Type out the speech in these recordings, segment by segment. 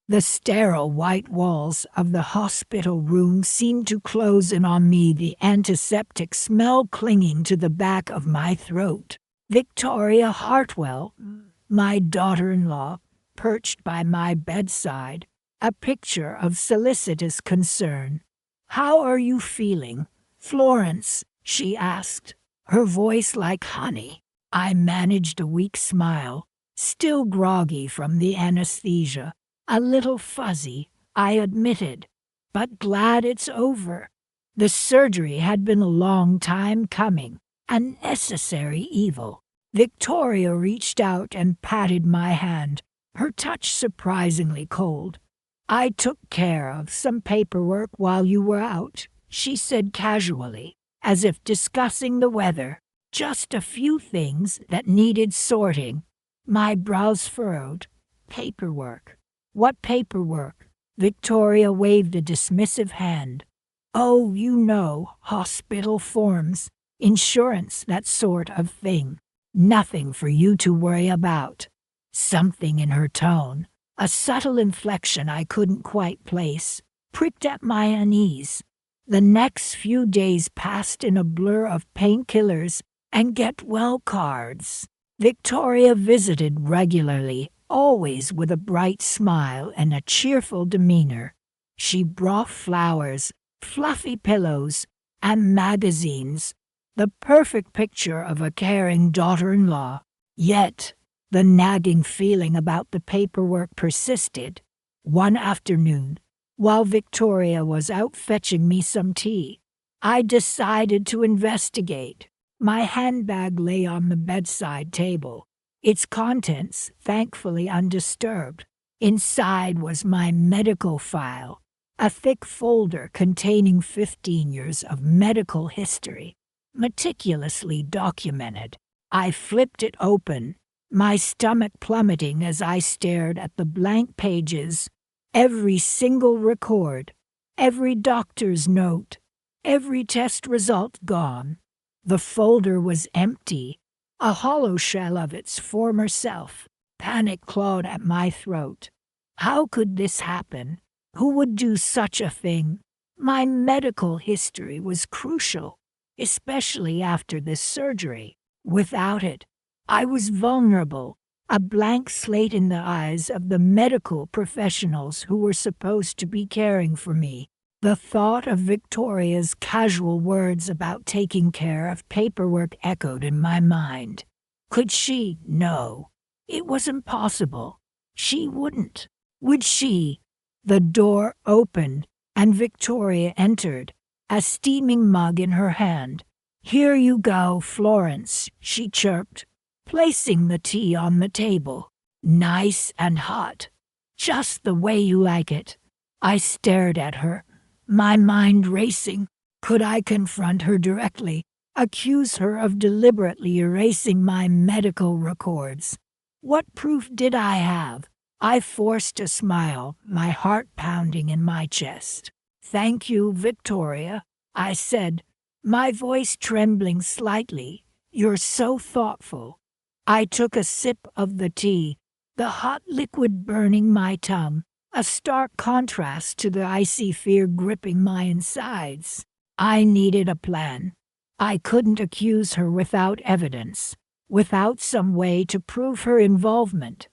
The sterile white walls of the hospital room seemed to close in on me, the antiseptic smell clinging to the back of my throat. Victoria Hartwell, my daughter-in-law, perched by my bedside, a picture of solicitous concern. "How are you feeling, Florence?" she asked, her voice like honey. I managed a weak smile, still groggy from the anesthesia. "A little fuzzy," I admitted, "but glad it's over." The surgery had been a long time coming, a necessary evil. Victoria reached out and patted my hand, her touch surprisingly cold. "I took care of some paperwork while you were out," she said casually, as if discussing the weather. "Just a few things that needed sorting." My brows furrowed. "Paperwork? What paperwork?" Victoria waved a dismissive hand. "Oh, you know, hospital forms, insurance, that sort of thing. Nothing for you to worry about." Something in her tone, a subtle inflection I couldn't quite place, pricked at my unease. The next few days passed in a blur of painkillers and get-well cards. Victoria visited regularly, always with a bright smile and a cheerful demeanor. She brought flowers, fluffy pillows, and magazines, the perfect picture of a caring daughter-in-law. Yet, the nagging feeling about the paperwork persisted. One afternoon, while Victoria was out fetching me some tea, I decided to investigate. My handbag lay on the bedside table, its contents thankfully undisturbed. Inside was my medical file, a thick folder containing 15 years of medical history, meticulously documented. I flipped it open, my stomach plummeting as I stared at the blank pages. Every single record, every doctor's note, every test result gone. The folder was empty, a hollow shell of its former self. Panic clawed at my throat. How could this happen? Who would do such a thing? My medical history was crucial, especially after this surgery. Without it, I was vulnerable, a blank slate in the eyes of the medical professionals who were supposed to be caring for me. The thought of Victoria's casual words about taking care of paperwork echoed in my mind. Could she? No. It was impossible. She wouldn't. Would she? The door opened, and Victoria entered, a steaming mug in her hand. "Here you go, Florence," she chirped, placing the tea on the table. "Nice and hot. Just the way you like it." I stared at her, my mind racing. Could I confront her directly, accuse her of deliberately erasing my medical records? What proof did I have? I forced a smile, my heart pounding in my chest. "Thank you, Victoria," I said, my voice trembling slightly. "You're so thoughtful." I took a sip of the tea, the hot liquid burning my tongue, a stark contrast to the icy fear gripping my insides. I needed a plan. I couldn't accuse her without evidence, without some way to prove her involvement.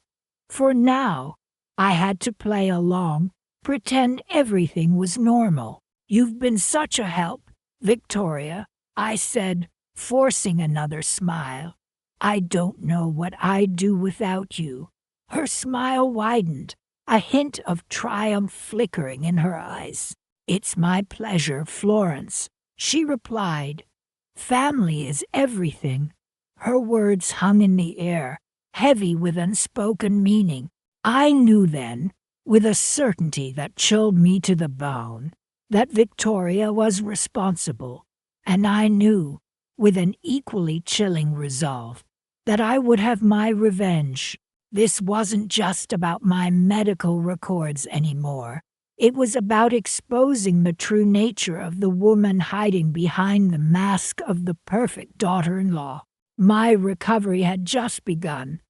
For now, I had to play along, pretend everything was normal. "You've been such a help, Victoria," I said, forcing another smile. "I don't know what I'd do without you." Her smile widened, a hint of triumph flickering in her eyes. "It's my pleasure, Florence," she replied. "Family is everything." Her words hung in the air, heavy with unspoken meaning. I knew then, with a certainty that chilled me to the bone, that Victoria was responsible, and I knew, with an equally chilling resolve, that I would have my revenge. This wasn't just about my medical records anymore. It was about exposing the true nature of the woman hiding behind the mask of the perfect daughter-in-law. My recovery had just begun,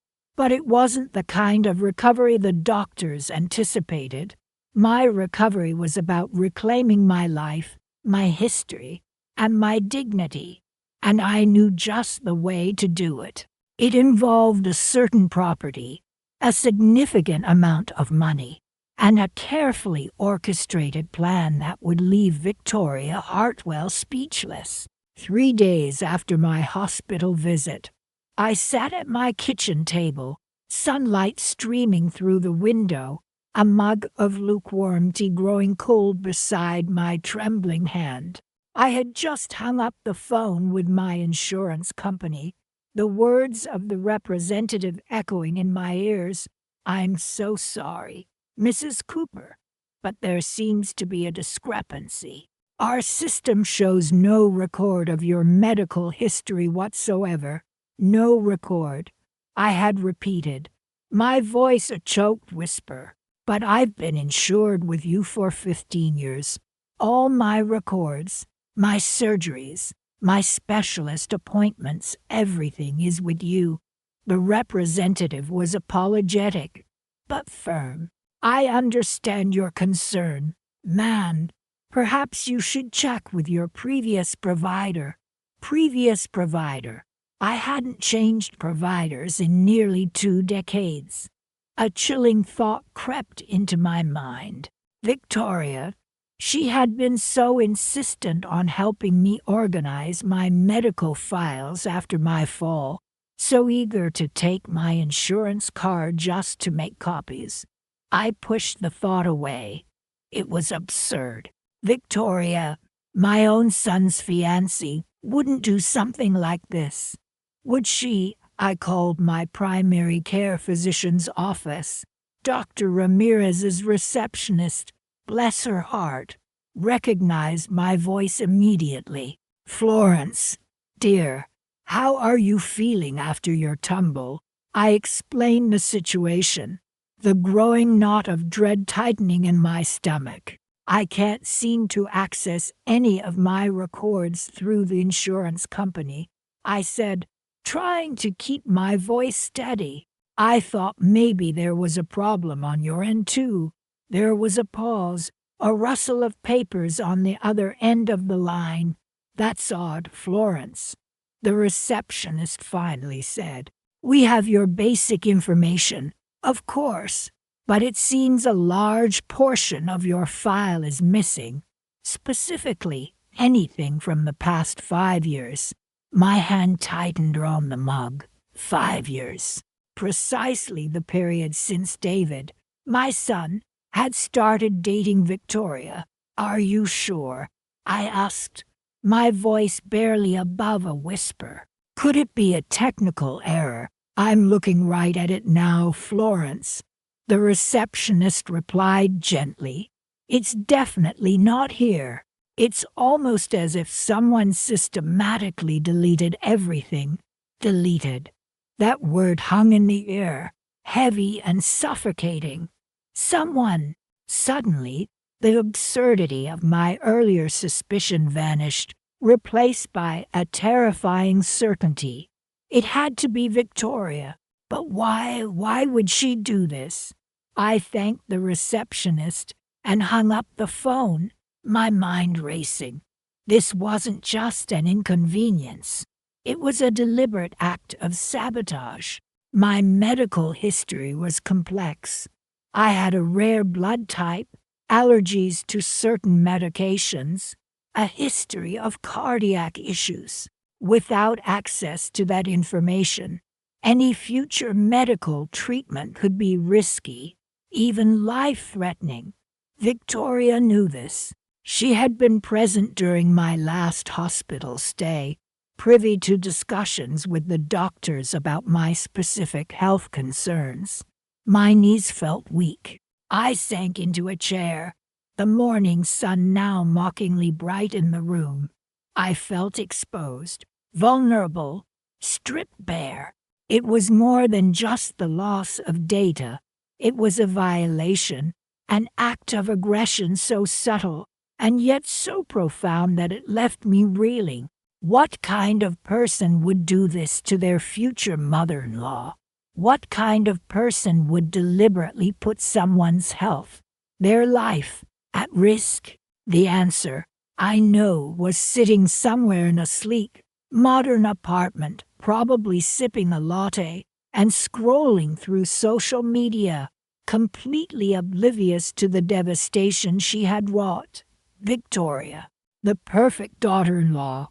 But it wasn't the kind of recovery the doctors anticipated. My recovery was about reclaiming my life, my history, and my dignity, and I knew just the way to do it. It involved a certain property, a significant amount of money, and a carefully orchestrated plan that would leave Victoria Hartwell speechless. 3 days after my hospital visit, I sat at my kitchen table, sunlight streaming through the window, a mug of lukewarm tea growing cold beside my trembling hand. I had just hung up the phone with my insurance company, the words of the representative echoing in my ears. "I'm so sorry, Mrs. Cooper, but there seems to be a discrepancy. Our system shows no record of your medical history whatsoever. No record." I had repeated, my voice a choked whisper. "But I've been insured with you for 15 years. All my records, my surgeries, my specialist appointments, everything is with you." The representative was apologetic, but firm. "I understand your concern, ma'am. Perhaps you should check with your previous provider." Previous provider. I hadn't changed providers in nearly 2 decades. A chilling thought crept into my mind. Victoria. She had been so insistent on helping me organize my medical files after my fall, so eager to take my insurance card just to make copies. I pushed the thought away. It was absurd. Victoria, my own son's fiancée, wouldn't do something like this. Would she? I called my primary care physician's office. Dr. Ramirez's receptionist, bless her heart, recognized my voice immediately. "Florence, dear, how are you feeling after your tumble?" I explained the situation, the growing knot of dread tightening in my stomach. "I can't seem to access any of my records through the insurance company," I said, trying to keep my voice steady. "I thought maybe there was a problem on your end too." There was a pause, a rustle of papers on the other end of the line. "That's odd, Florence," the receptionist finally said. "We have your basic information, of course, but it seems a large portion of your file is missing, specifically anything from the past 5 years. My hand tightened on the mug. 5 years. Precisely the period since David, my son, had started dating Victoria. "Are you sure?" I asked, my voice barely above a whisper. "Could it be a technical error?" "I'm looking right at it now, Florence," the receptionist replied gently. "It's definitely not here. It's almost as if someone systematically deleted everything." Deleted. That word hung in the air, heavy and suffocating. Someone. Suddenly, the absurdity of my earlier suspicion vanished, replaced by a terrifying certainty. It had to be Victoria. But why would she do this? I thanked the receptionist and hung up the phone, my mind racing. This wasn't just an inconvenience. It was a deliberate act of sabotage. My medical history was complex. I had a rare blood type, allergies to certain medications, a history of cardiac issues. Without access to that information, any future medical treatment could be risky, even life-threatening. Victoria knew this. She had been present during my last hospital stay, privy to discussions with the doctors about my specific health concerns. My knees felt weak. I sank into a chair, the morning sun now mockingly bright in the room. I felt exposed, vulnerable, stripped bare. It was more than just the loss of data. It was a violation, an act of aggression so subtle and yet so profound that it left me reeling. What kind of person would do this to their future mother-in-law? What kind of person would deliberately put someone's health, their life, at risk? The answer, I know, was sitting somewhere in a sleek, modern apartment, probably sipping a latte and scrolling through social media, completely oblivious to the devastation she had wrought. Victoria, the perfect daughter-in-law,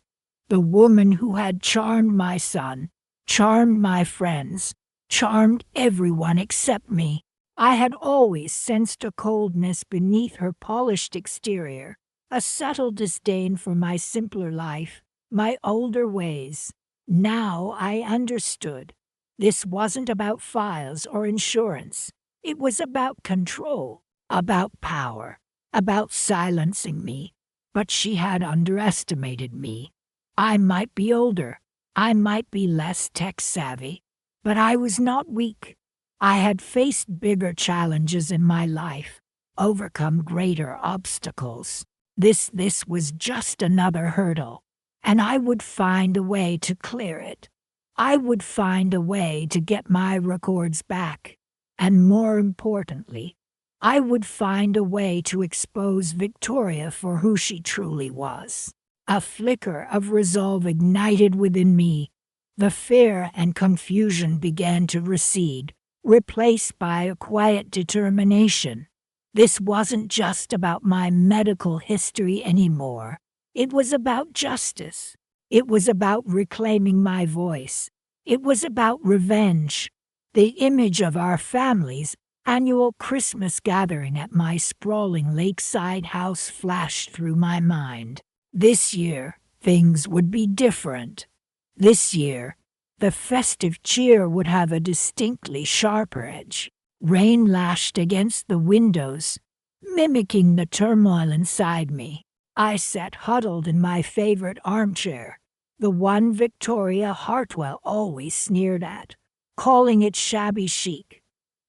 the woman who had charmed my son, charmed my friends, charmed everyone except me. I had always sensed a coldness beneath her polished exterior, a subtle disdain for my simpler life, my older ways. Now I understood. This wasn't about files or insurance. It was about control, about power, about silencing me. But she had underestimated me. I might be older, I might be less tech-savvy, but I was not weak. I had faced bigger challenges in my life, overcome greater obstacles. This was just another hurdle, and I would find a way to clear it. I would find a way to get my records back, and more importantly, I would find a way to expose Victoria for who she truly was. A flicker of resolve ignited within me. The fear and confusion began to recede, replaced by a quiet determination. This wasn't just about my medical history anymore. It was about justice. It was about reclaiming my voice. It was about revenge. The image of our family's annual Christmas gathering at my sprawling lakeside house flashed through my mind. This year, things would be different. This year, the festive cheer would have a distinctly sharper edge. Rain lashed against the windows, mimicking the turmoil inside me. I sat huddled in my favorite armchair, the one Victoria Hartwell always sneered at, calling it shabby chic.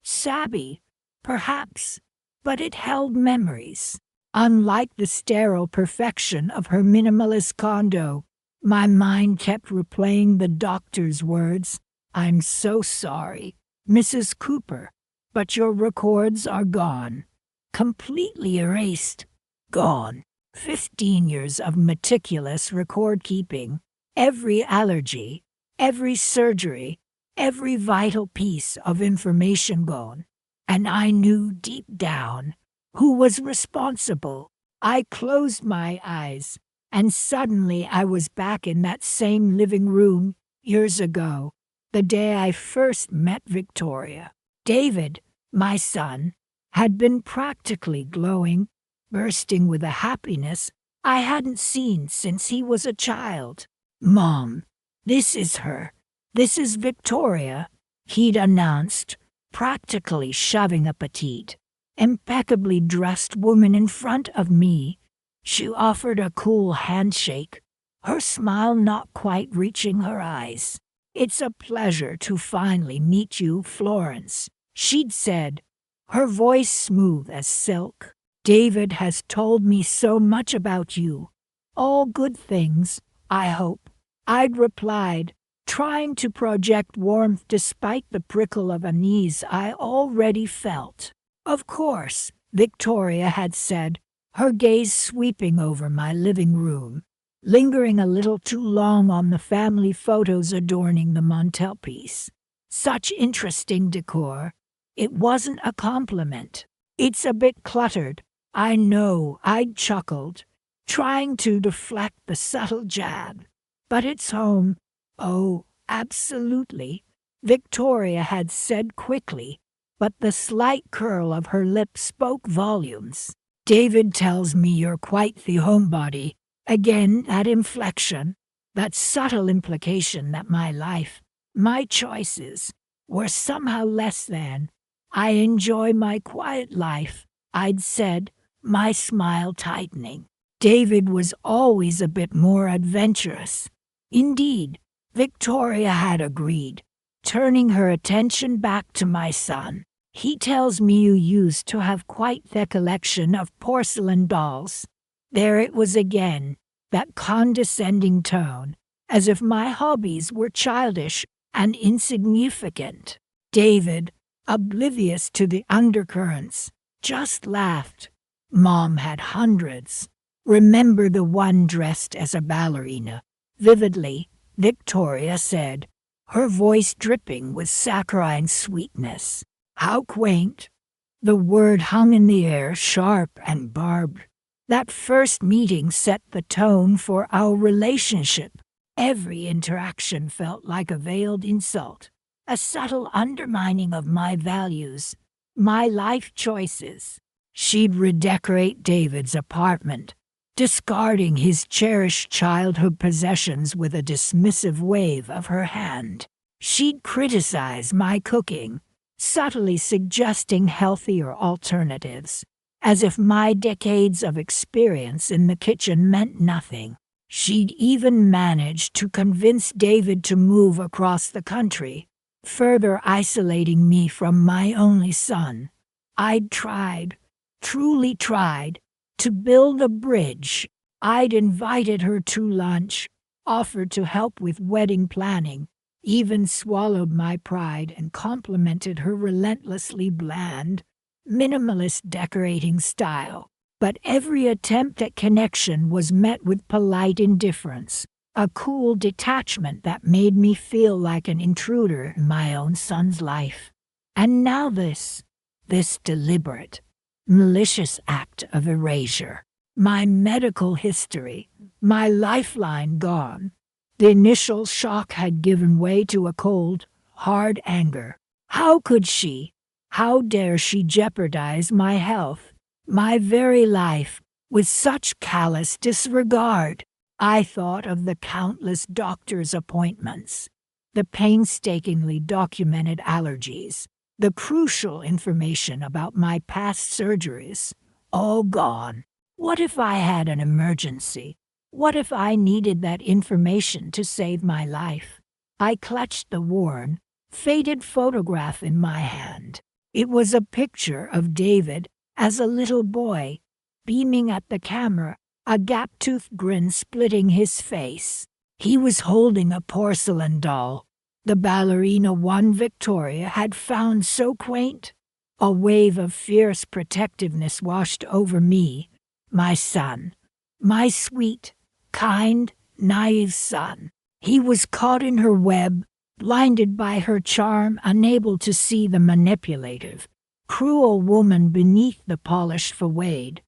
Savvy, perhaps, but it held memories. Unlike the sterile perfection of her minimalist condo, my mind kept replaying the doctor's words, "I'm so sorry, Mrs. Cooper, but your records are gone. Completely erased. Gone. 15 years of meticulous record keeping. Every allergy, every surgery, every vital piece of information gone. And I knew deep down who was responsible." I closed my eyes, and suddenly I was back in that same living room years ago, the day I first met Victoria. David, my son, had been practically glowing, bursting with a happiness I hadn't seen since he was a child. "Mom, this is her. This is Victoria," he'd announced, practically shoving a petite, impeccably dressed woman in front of me. She offered a cool handshake, her smile not quite reaching her eyes. "It's a pleasure to finally meet you, Florence," she'd said, her voice smooth as silk. "David has told me so much about you. All good things, I hope," I'd replied, trying to project warmth despite the prickle of unease I already felt. "Of course," Victoria had said, her gaze sweeping over my living room, lingering a little too long on the family photos adorning the mantelpiece. "Such interesting decor." It wasn't a compliment. "It's a bit cluttered, I know," I'd chuckled, trying to deflect the subtle jab. "But it's home." "Oh, absolutely," Victoria had said quickly, but the slight curl of her lip spoke volumes. "David tells me you're quite the homebody." Again, that inflection, that subtle implication that my life, my choices, were somehow less than. "I enjoy my quiet life," I'd said, my smile tightening. "David was always a bit more adventurous." Indeed, Victoria had agreed, turning her attention back to my son. "He tells me you used to have quite the collection of porcelain dolls." There it was again, that condescending tone, as if my hobbies were childish and insignificant. David, oblivious to the undercurrents, just laughed. Mom had hundreds. Remember the one dressed as a ballerina? Vividly, Victoria said, her voice dripping with saccharine sweetness. How quaint! The word hung in the air, sharp and barbed. That first meeting set the tone for our relationship. Every interaction felt like a veiled insult, a subtle undermining of my values, my life choices. She'd redecorate David's apartment, discarding his cherished childhood possessions with a dismissive wave of her hand. She'd criticize my cooking, subtly suggesting healthier alternatives, as if my decades of experience in the kitchen meant nothing. She'd even managed to convince David to move across the country, further isolating me from my only son. I'd tried, truly tried, to build a bridge. I'd invited her to lunch, offered to help with wedding planning, even swallowed my pride and complimented her relentlessly bland, minimalist decorating style. But every attempt at connection was met with polite indifference, a cool detachment that made me feel like an intruder in my own son's life. And now this deliberate, malicious act of erasure. My medical history, my lifeline gone. The initial shock had given way to a cold, hard anger. How could she? How dare she jeopardize my health, my very life, with such callous disregard? I thought of the countless doctor's appointments, the painstakingly documented allergies, the crucial information about my past surgeries, all gone. What if I had an emergency? What if I needed that information to save my life? I clutched the worn, faded photograph in my hand. It was a picture of David as a little boy, beaming at the camera, a gap-toothed grin splitting his face. He was holding a porcelain doll, the ballerina one Victoria had found so quaint. A wave of fierce protectiveness washed over me, my son, my sweet, kind, naive son. He was caught in her web, blinded by her charm, unable to see the manipulative, cruel woman beneath the polished facade.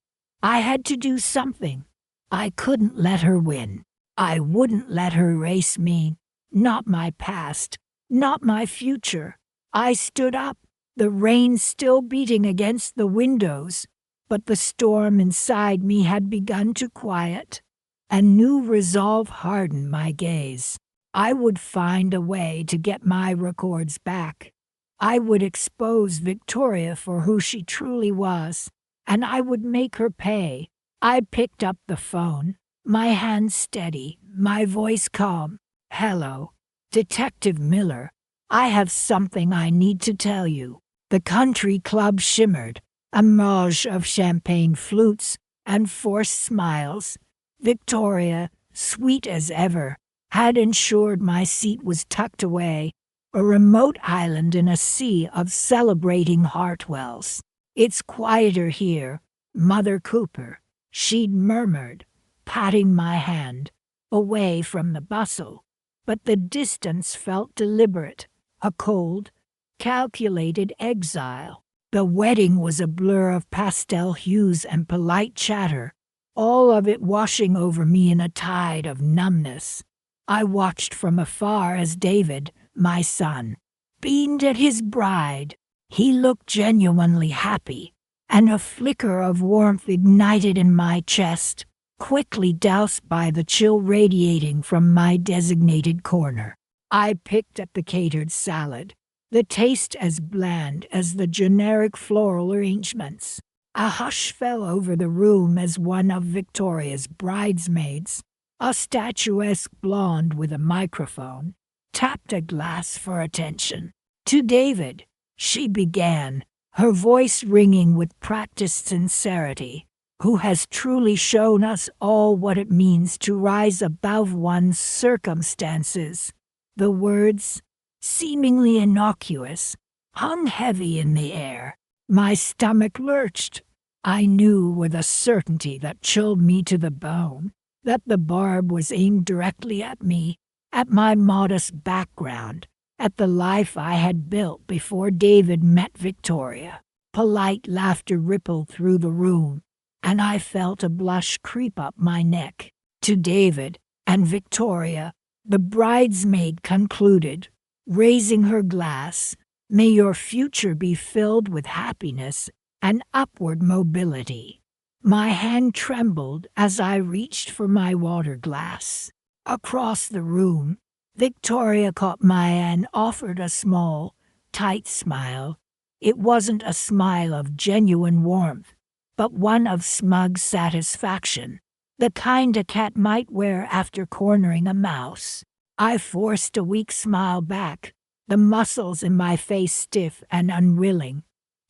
I had to do something. I couldn't let her win. I wouldn't let her erase me, not my past, not my future. I stood up, the rain still beating against the windows, but the storm inside me had begun to quiet. A new resolve hardened my gaze. I would find a way to get my records back. I would expose Victoria for who she truly was, and I would make her pay. I picked up the phone, my hand steady, my voice calm. "Hello, Detective Miller. I have something I need to tell you." The country club shimmered, a mirage of champagne flutes and forced smiles. Victoria, sweet as ever, had ensured my seat was tucked away, a remote island in a sea of celebrating Hartwells. "It's quieter here, Mother Cooper," she'd murmured, patting my hand, away from the bustle. But the distance felt deliberate, a cold, calculated exile. The wedding was a blur of pastel hues and polite chatter, all of it washing over me in a tide of numbness. I watched from afar as David, my son, beamed at his bride. He looked genuinely happy, and a flicker of warmth ignited in my chest, quickly doused by the chill radiating from my designated corner. I picked at the catered salad, the taste as bland as the generic floral arrangements. A hush fell over the room as one of Victoria's bridesmaids, a statuesque blonde with a microphone, tapped a glass for attention. "To David," she began, her voice ringing with practiced sincerity, "who has truly shown us all what it means to rise above one's circumstances." The words, seemingly innocuous, hung heavy in the air. My stomach lurched. I knew with a certainty that chilled me to the bone that the barb was aimed directly at me, at my modest background, at the life I had built before David met Victoria. Polite laughter rippled through the room, and I felt a blush creep up my neck. To David and Victoria, the bridesmaid concluded, raising her glass, "May your future be filled with happiness and upward mobility." My hand trembled as I reached for my water glass. Across the room, Victoria caught my and offered a small, tight smile. It wasn't a smile of genuine warmth, but one of smug satisfaction, the kind a cat might wear after cornering a mouse. I forced a weak smile back, the muscles in my face stiff and unwilling.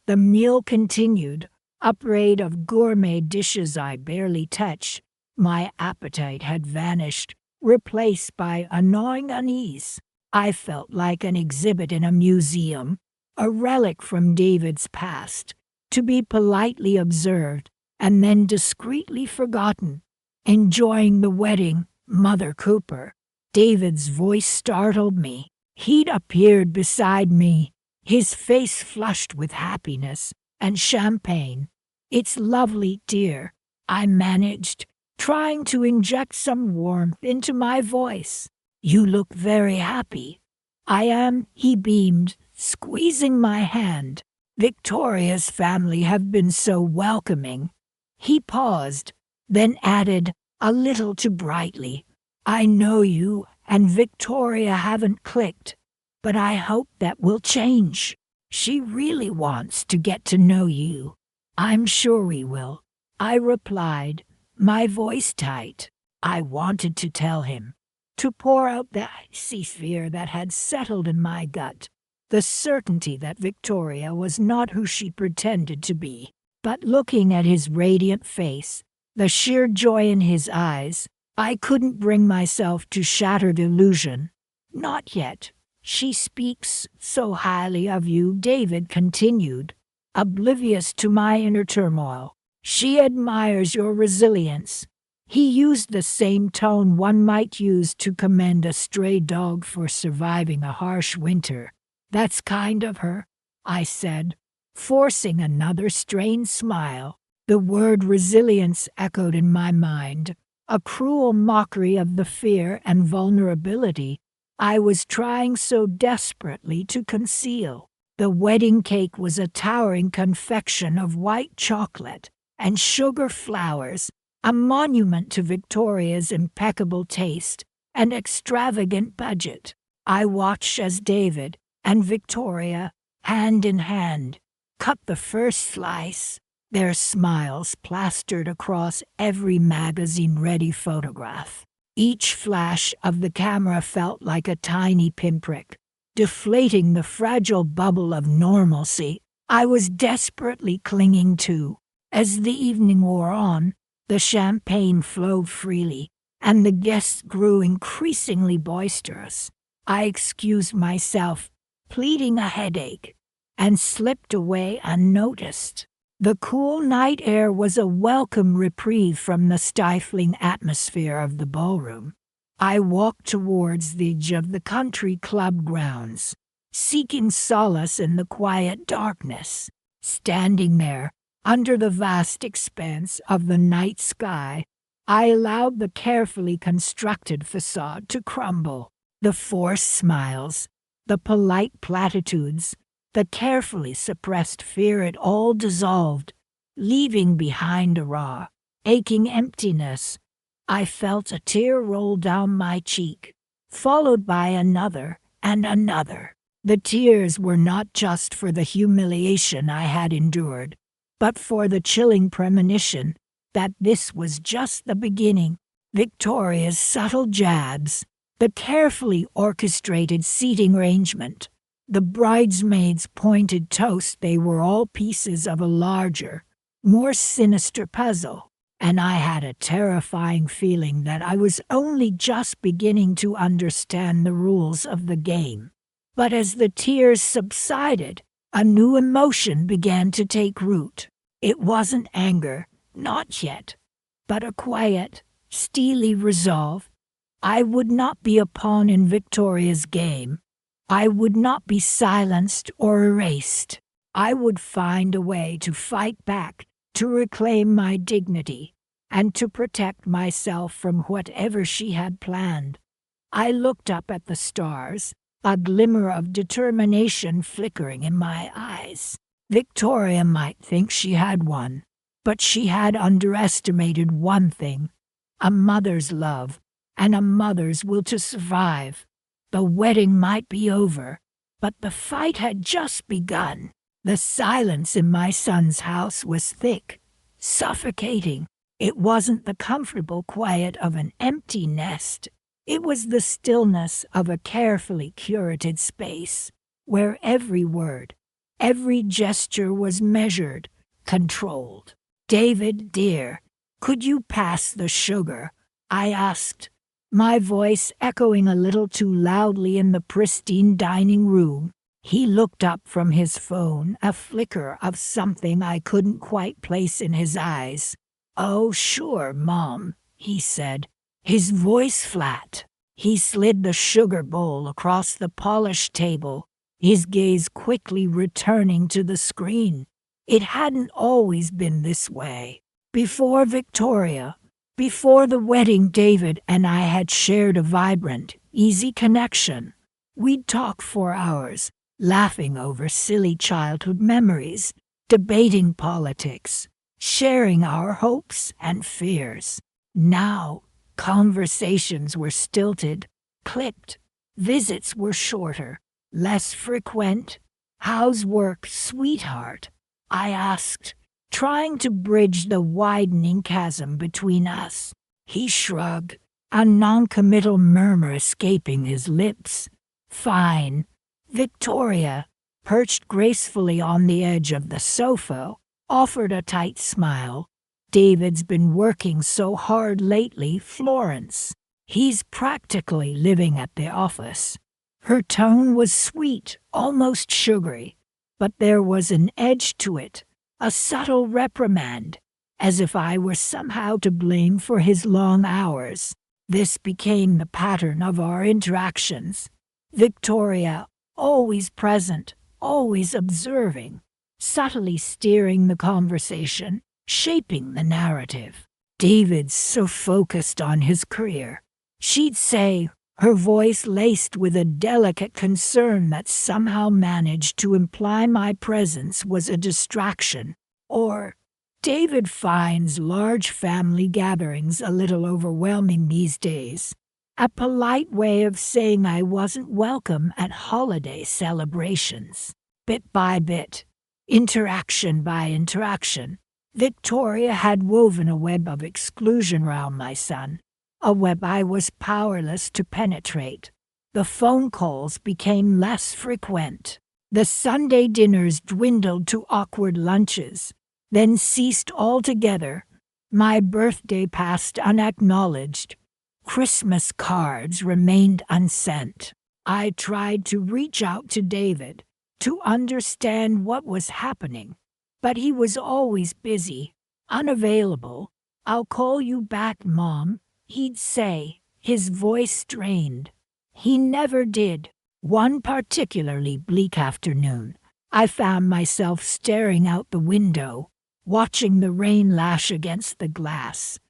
The meal continued, a parade of gourmet dishes I barely touched. My appetite had vanished, replaced by a gnawing unease. I felt like an exhibit in a museum, a relic from David's past, to be politely observed and then discreetly forgotten. Enjoying the wedding, Mother Cooper. David's voice startled me. He'd appeared beside me, his face flushed with happiness and champagne. "It's lovely, dear," I managed, trying to inject some warmth into my voice. "You look very happy." "I am," he beamed, squeezing my hand. "Victoria's family have been so welcoming." He paused, then added, a little too brightly, "I know you and Victoria haven't clicked, but I hope that will change. She really wants to get to know you." "I'm sure we will," I replied, my voice tight. I wanted to tell him, to pour out the icy fear that had settled in my gut, the certainty that Victoria was not who she pretended to be. But looking at his radiant face, the sheer joy in his eyes, I couldn't bring myself to shatter the illusion. "Not yet. She speaks so highly of you," David continued, oblivious to my inner turmoil. "She admires your resilience." He used the same tone one might use to commend a stray dog for surviving a harsh winter. "That's kind of her," I said, forcing another strained smile. The word resilience echoed in my mind, a cruel mockery of the fear and vulnerability I was trying so desperately to conceal. The wedding cake was a towering confection of white chocolate and sugar flowers, a monument to Victoria's impeccable taste and extravagant budget. I watched as David and Victoria, hand in hand, cut the first slice, their smiles plastered across every magazine-ready photograph. Each flash of the camera felt like a tiny pinprick, deflating the fragile bubble of normalcy I was desperately clinging to. As the evening wore on, the champagne flowed freely, and the guests grew increasingly boisterous. I excused myself, pleading a headache, and slipped away unnoticed. The cool night air was a welcome reprieve from the stifling atmosphere of the ballroom. I walked towards the edge of the country club grounds, seeking solace in the quiet darkness. Standing there, under the vast expanse of the night sky, I allowed the carefully constructed facade to crumble. The forced smiles, the polite platitudes, the carefully suppressed fear, it all dissolved, leaving behind a raw, aching emptiness. I felt a tear roll down my cheek, followed by another and another. The tears were not just for the humiliation I had endured, but for the chilling premonition that this was just the beginning. Victoria's subtle jabs, the carefully orchestrated seating arrangement, the bridesmaids' pointed toast, they were all pieces of a larger, more sinister puzzle, and I had a terrifying feeling that I was only just beginning to understand the rules of the game. But as the tears subsided, A new emotion began to take root. It wasn't anger, not yet, but a quiet, steely resolve. I would not be a pawn in Victoria's game. I would not be silenced or erased. I would find a way to fight back, to reclaim my dignity, and to protect myself from whatever she had planned. I looked up at the stars, a glimmer of determination flickering in my eyes. Victoria might think she had won, but she had underestimated one thing: a mother's love and a mother's will to survive. The wedding might be over, but the fight had just begun. The silence in my son's house was thick, suffocating. It wasn't the comfortable quiet of an empty nest. It was the stillness of a carefully curated space, where every word, every gesture was measured, controlled. "David, dear, could you pass the sugar?" I asked, my voice echoing a little too loudly in the pristine dining room. He looked up from his phone, a flicker of something I couldn't quite place in his eyes. "Oh, sure, Mom," he said, his voice flat. He slid the sugar bowl across the polished table, his gaze quickly returning to the screen. It hadn't always been this way. Before Victoria, before the wedding, David and I had shared a vibrant, easy connection. We'd talk for hours, laughing over silly childhood memories, debating politics, sharing our hopes and fears. Now, conversations were stilted, clipped. Visits were shorter, less frequent. "How's work, sweetheart?" I asked, trying to bridge the widening chasm between us. He shrugged, a noncommittal murmur escaping his lips. "Fine." Victoria, perched gracefully on the edge of the sofa, offered a tight smile. "David's been working so hard lately, Florence. He's practically living at the office." Her tone was sweet, almost sugary, but there was an edge to it, a subtle reprimand, as if I were somehow to blame for his long hours. This became the pattern of our interactions. Victoria, always present, always observing, subtly steering the conversation, shaping the narrative. David's so focused on his career, she'd say, her voice laced with a delicate concern that somehow managed to imply my presence was a distraction. Or, "David finds large family gatherings a little overwhelming these days." A polite way of saying I wasn't welcome at holiday celebrations. Bit by bit, interaction by interaction, Victoria had woven a web of exclusion round my son, a web I was powerless to penetrate. The phone calls became less frequent. The Sunday dinners dwindled to awkward lunches, then ceased altogether. My birthday passed unacknowledged. Christmas cards remained unsent. I tried to reach out to David, to understand what was happening, but he was always busy, unavailable. "I'll call you back, Mom," he'd say, his voice strained. He never did. One particularly bleak afternoon, I found myself staring out the window, watching the rain lash against the glass.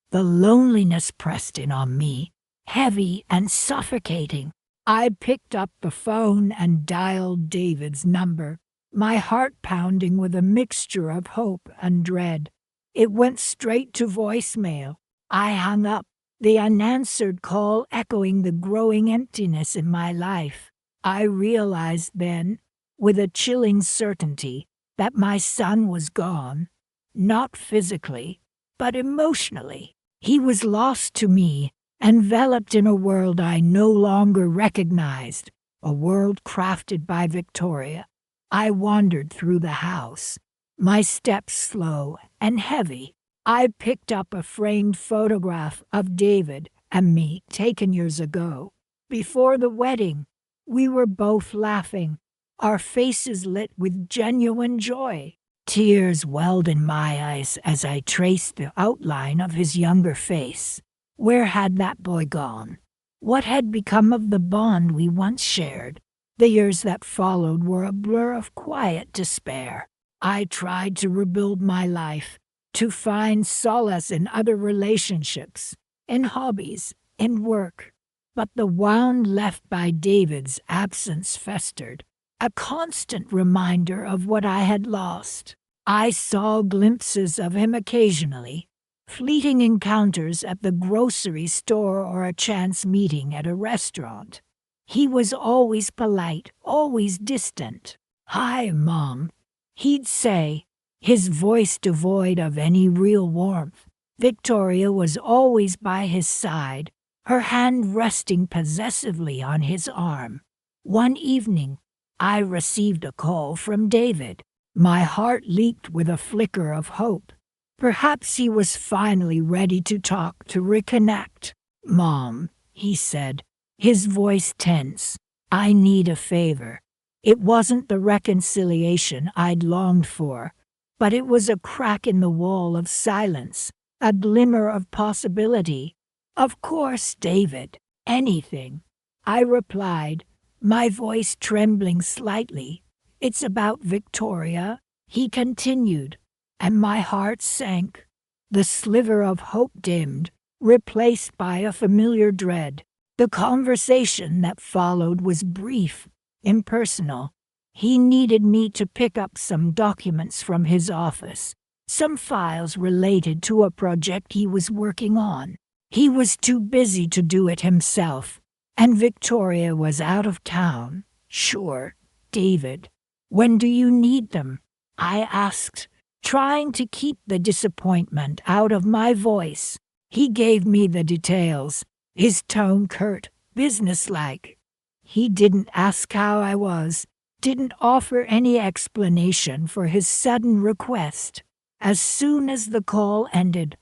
The loneliness pressed in on me, heavy and suffocating. I picked up the phone and dialed David's number, my heart pounding with a mixture of hope and dread. It went straight to voicemail. I hung up, the unanswered call echoing the growing emptiness in my life. I realized then, with a chilling certainty, that my son was gone, not physically, but emotionally. He was lost to me, enveloped in a world I no longer recognized, a world crafted by Victoria. I wandered through the house, my steps slow and heavy. I picked up a framed photograph of David and me taken years ago. Before the wedding, we were both laughing, our faces lit with genuine joy. Tears welled in my eyes as I traced the outline of his younger face. Where had that boy gone? What had become of the bond we once shared? The years that followed were a blur of quiet despair. I tried to rebuild my life, to find solace in other relationships, in hobbies, in work. But the wound left by David's absence festered, a constant reminder of what I had lost. I saw glimpses of him occasionally, fleeting encounters at the grocery store or a chance meeting at a restaurant. He was always polite, always distant. "Hi, Mom," he'd say, his voice devoid of any real warmth. Victoria was always by his side, her hand resting possessively on his arm. One evening, I received a call from David. My heart leaped with a flicker of hope. Perhaps he was finally ready to talk, to reconnect. "Mom," he said, his voice tense, "I need a favor." It wasn't the reconciliation I'd longed for, but it was a crack in the wall of silence, a glimmer of possibility. "Of course, David, anything," I replied, my voice trembling slightly. "It's about Victoria," he continued, and my heart sank. The sliver of hope dimmed, replaced by a familiar dread. The conversation that followed was brief, impersonal. He needed me to pick up some documents from his office, some files related to a project he was working on. He was too busy to do it himself, and Victoria was out of town. "Sure, David. When do you need them?" I asked, trying to keep the disappointment out of my voice. He gave me the details, his tone curt, businesslike. He didn't ask how I was, didn't offer any explanation for his sudden request. As soon as the call ended,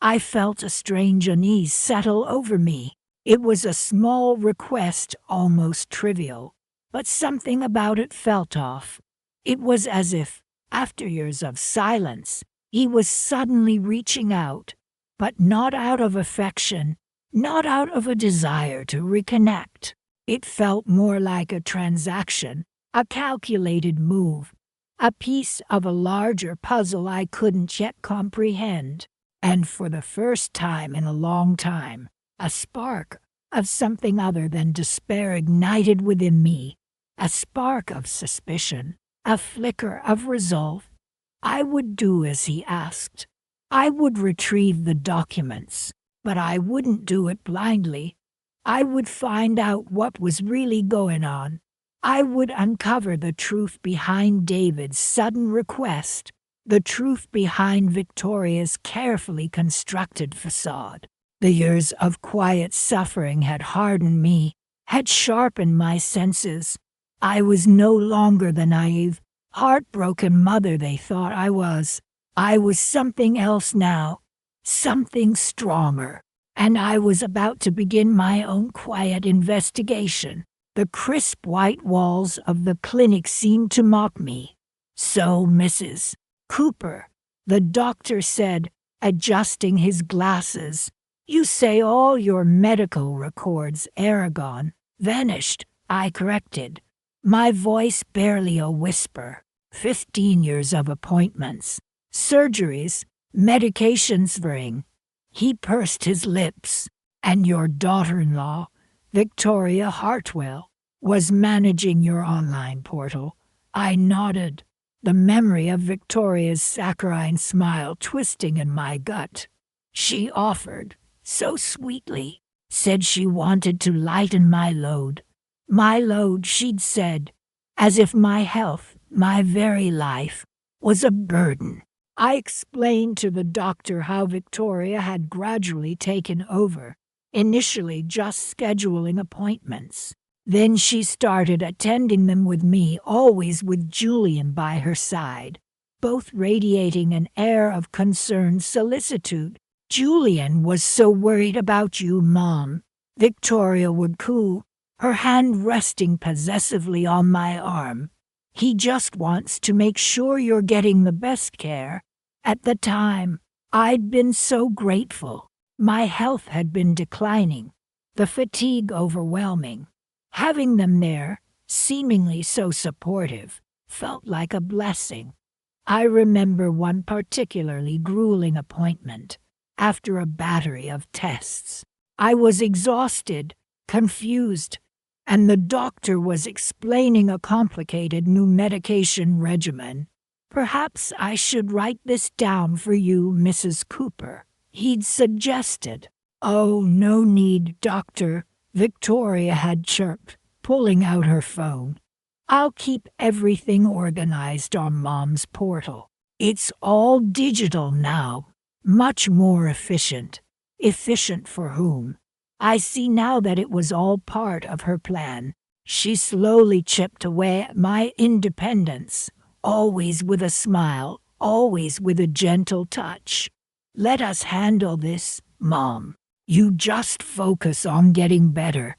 I felt a strange unease settle over me. It was a small request, almost trivial, but something about it felt off. It was as if, after years of silence, he was suddenly reaching out, but not out of affection, not out of a desire to reconnect. It felt more like a transaction, a calculated move, a piece of a larger puzzle I couldn't yet comprehend. And for the first time in a long time, a spark of something other than despair ignited within me, a spark of suspicion, a flicker of resolve. I would do as he asked. I would retrieve the documents, but I wouldn't do it blindly. I would find out what was really going on. I would uncover the truth behind David's sudden request, the truth behind Victoria's carefully constructed facade. The years of quiet suffering had hardened me, had sharpened my senses. I was no longer the naive, heartbroken mother they thought I was. I was something else now, something stronger, and I was about to begin my own quiet investigation. The crisp white walls of the clinic seemed to mock me. "So, Mrs. Cooper," the doctor said, adjusting his glasses, "you say all your medical records, Aragon, vanished," I corrected, my voice barely a whisper. 15 years of appointments, surgeries, medications varying. He pursed his lips. "And your daughter-in-law, Victoria Hartwell, was managing your online portal." I nodded, the memory of Victoria's saccharine smile twisting in my gut. "She offered, so sweetly, said she wanted to lighten my load. My load," she'd said, as if my health, my very life, was a burden. I explained to the doctor how Victoria had gradually taken over, initially just scheduling appointments. Then she started attending them with me, always with Julian by her side, both radiating an air of concerned solicitude. "Julian was so worried about you, Mom," Victoria would coo, her hand resting possessively on my arm. He just wants to make sure you're getting the best care. At the time, I'd been so grateful. My health had been declining, the fatigue overwhelming. Having them there, seemingly so supportive, felt like a blessing. I remember one particularly grueling appointment. After a battery of tests, I was exhausted, confused, and the doctor was explaining a complicated new medication regimen. "Perhaps I should write this down for you, Mrs. Cooper," he'd suggested. "Oh, no need, doctor," Victoria had chirped, pulling out her phone. "I'll keep everything organized on Mom's portal. It's all digital now. Much more efficient." Efficient for whom? I see now that it was all part of her plan. She slowly chipped away at my independence, always with a smile, always with a gentle touch. "Let us handle this, Mom. You just focus on getting better."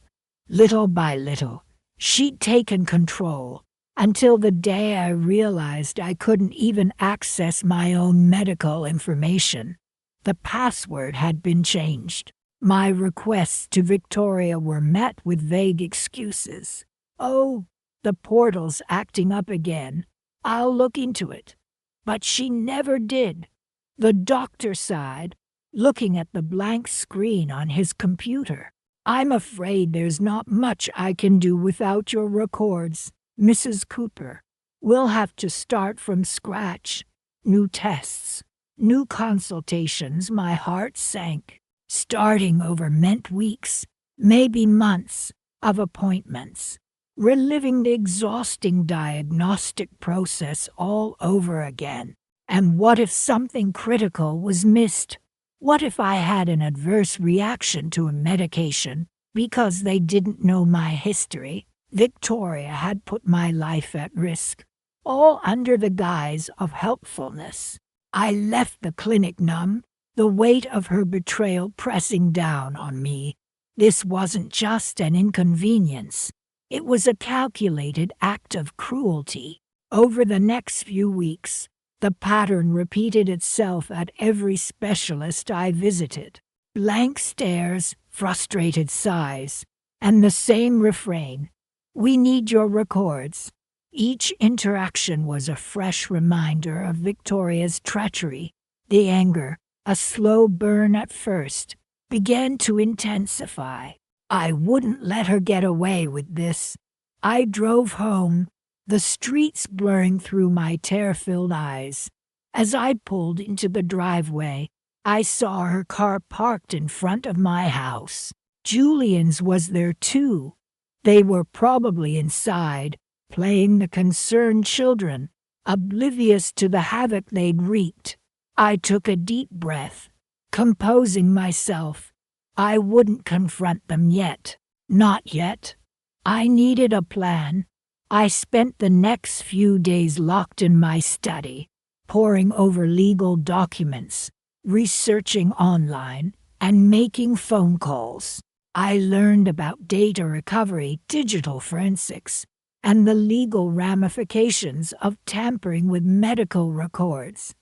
Little by little, she'd taken control, until the day I realized I couldn't even access my own medical information. The password had been changed. My requests to Victoria were met with vague excuses. "Oh, the portal's acting up again. I'll look into it." But she never did. The doctor sighed, looking at the blank screen on his computer. "I'm afraid there's not much I can do without your records, Mrs. Cooper. We'll have to start from scratch. New tests, new consultations." My heart sank. Starting over meant weeks, maybe months, of appointments. Reliving the exhausting diagnostic process all over again. And what if something critical was missed? What if I had an adverse reaction to a medication because they didn't know my history? Victoria had put my life at risk, all under the guise of helpfulness. I left the clinic numb, the weight of her betrayal pressing down on me. This wasn't just an inconvenience. It was a calculated act of cruelty. Over the next few weeks, the pattern repeated itself at every specialist I visited. Blank stares, frustrated sighs, and the same refrain: "We need your records." Each interaction was a fresh reminder of Victoria's treachery. The anger, a slow burn at first, began to intensify. I wouldn't let her get away with this. I drove home, the streets blurring through my tear-filled eyes. As I pulled into the driveway, I saw her car parked in front of my house. Julian's was there too. They were probably inside, playing the concerned children, oblivious to the havoc they'd wreaked. I took a deep breath, composing myself. I wouldn't confront them yet. Not yet. I needed a plan. I spent the next few days locked in my study, poring over legal documents, researching online, and making phone calls. I learned about data recovery, digital forensics, and the legal ramifications of tampering with medical records.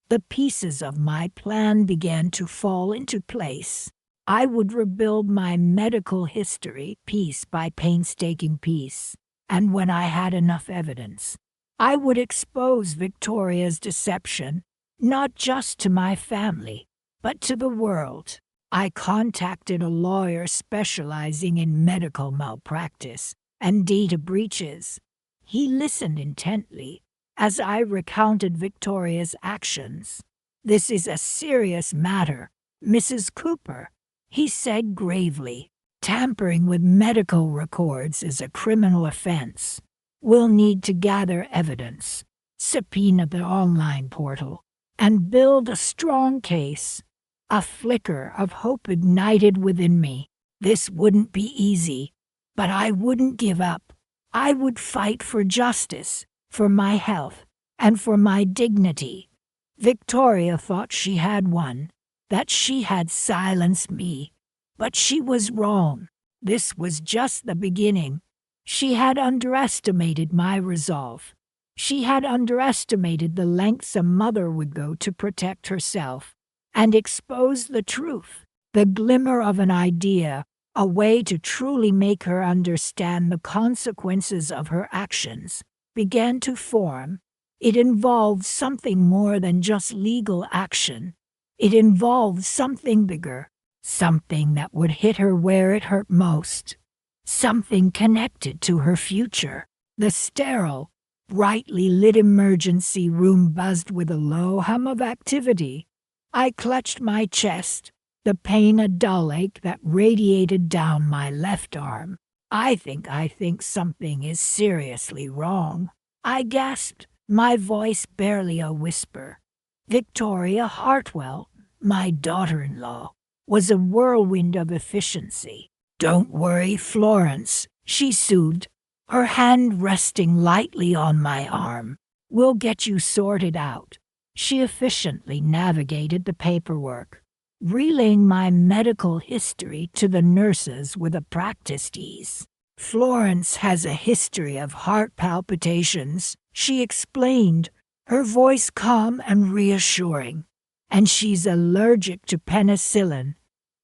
The pieces of my plan began to fall into place. I would rebuild my medical history piece by painstaking piece, and when I had enough evidence, I would expose Victoria's deception, not just to my family, but to the world. I contacted a lawyer specializing in medical malpractice and data breaches. He listened intently as I recounted Victoria's actions. "This is a serious matter, Mrs. Cooper," he said gravely. "Tampering with medical records is a criminal offense. We'll need to gather evidence, subpoena the online portal, and build a strong case." A flicker of hope ignited within me. This wouldn't be easy, but I wouldn't give up. I would fight for justice, for my health, and for my dignity. Victoria thought she had won, that she had silenced me, but she was wrong. This was just the beginning. She had underestimated my resolve. She had underestimated the lengths a mother would go to protect herself and expose the truth. The glimmer of an idea, a way to truly make her understand the consequences of her actions, began to form. It involved something more than just legal action. It involved something bigger, something that would hit her where it hurt most, something connected to her future. The sterile, brightly lit emergency room buzzed with a low hum of activity. I clutched my chest, the pain a dull ache that radiated down my left arm. I think something is seriously wrong. I gasped, my voice barely a whisper. Victoria Hartwell, my daughter-in-law, was a whirlwind of efficiency. "Don't worry, Florence," she soothed, her hand resting lightly on my arm. "We'll get you sorted out." She efficiently navigated the paperwork, relaying my medical history to the nurses with a practiced ease. "Florence has a history of heart palpitations," she explained, her voice calm and reassuring. "And she's allergic to penicillin."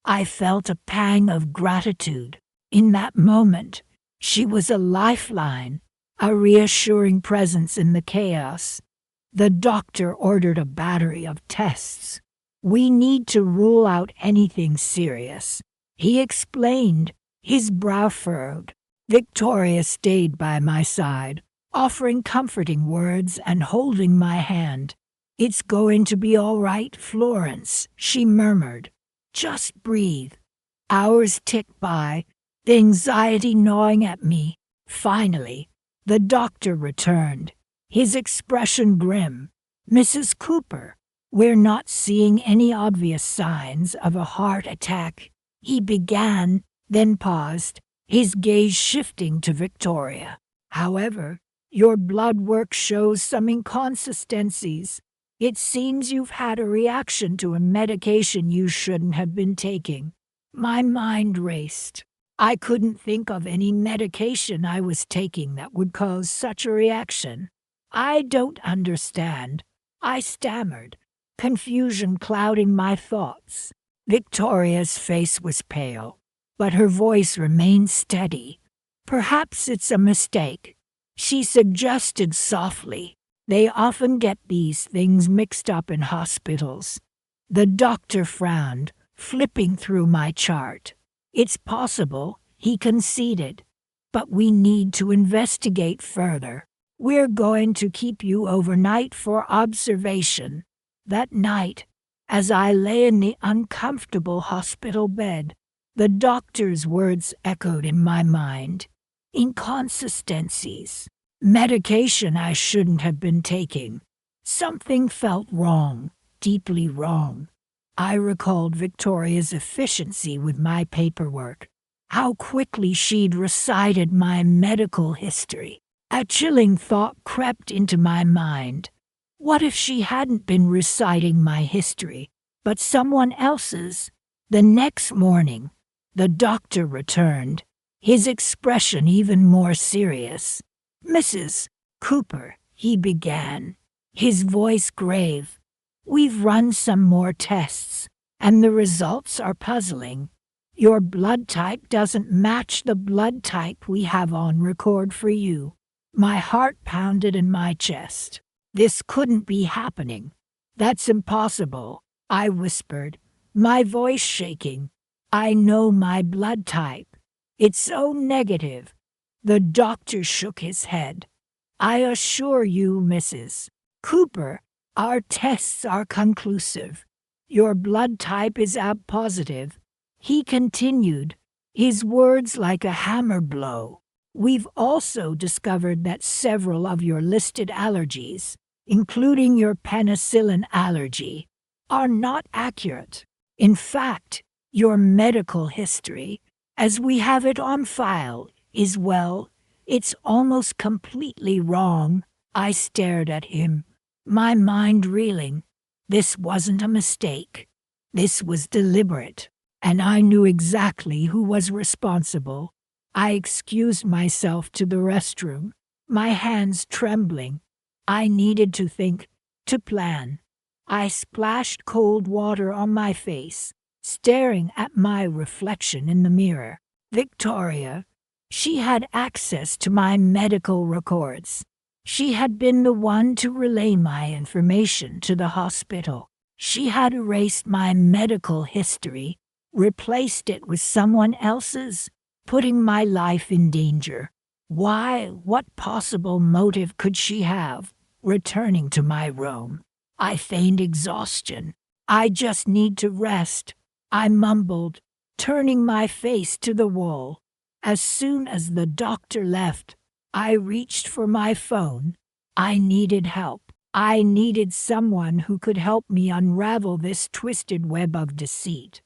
I felt a pang of gratitude. In that moment, she was a lifeline, a reassuring presence in the chaos. The doctor ordered a battery of tests. "We need to rule out anything serious," he explained, his brow furrowed. Victoria stayed by my side, offering comforting words and holding my hand. "It's going to be all right, Florence," she murmured. "Just breathe." Hours ticked by, the anxiety gnawing at me. Finally, the doctor returned, his expression grim. "Mrs. Cooper, we're not seeing any obvious signs of a heart attack," he began, then paused, his gaze shifting to Victoria. "However, your blood work shows some inconsistencies. It seems you've had a reaction to a medication you shouldn't have been taking." My mind raced. I couldn't think of any medication I was taking that would cause such a reaction. "I don't understand," I stammered, confusion clouding my thoughts. Victoria's face was pale, but her voice remained steady. "Perhaps it's a mistake," she suggested softly. "They often get these things mixed up in hospitals." The doctor frowned, flipping through my chart. "It's possible," he conceded, "but we need to investigate further. We're going to keep you overnight for observation." That night, as I lay in the uncomfortable hospital bed, the doctor's words echoed in my mind. Inconsistencies. Medication I shouldn't have been taking. Something felt wrong, deeply wrong. I recalled Victoria's efficiency with my paperwork, how quickly she'd recited my medical history. A chilling thought crept into my mind. What if she hadn't been reciting my history, but someone else's? The next morning, the doctor returned, his expression even more serious. "Mrs. Cooper," he began, his voice grave, "we've run some more tests, and the results are puzzling. Your blood type doesn't match the blood type we have on record for you." My heart pounded in my chest. This couldn't be happening. "That's impossible," I whispered, my voice shaking. "I know my blood type. It's so negative." The doctor shook his head. "I assure you, Mrs. Cooper, our tests are conclusive. Your blood type is AB positive," he continued, his words like a hammer blow. "We've also discovered that several of your listed allergies, including your penicillin allergy, are not accurate. In fact, your medical history, as we have it on file, is, well, it's almost completely wrong." I stared at him, my mind reeling. This wasn't a mistake. This was deliberate, and I knew exactly who was responsible. I excused myself to the restroom, my hands trembling. I needed to think, to plan. I splashed cold water on my face, staring at my reflection in the mirror. Victoria. She had access to my medical records. She had been the one to relay my information to the hospital. She had erased my medical history, replaced it with someone else's, putting my life in danger. Why, what possible motive could she have, returning to my room? I feigned exhaustion. I just need to rest, I mumbled, turning my face to the wall. As soon as the doctor left, I reached for my phone. I needed help. I needed someone who could help me unravel this twisted web of deceit.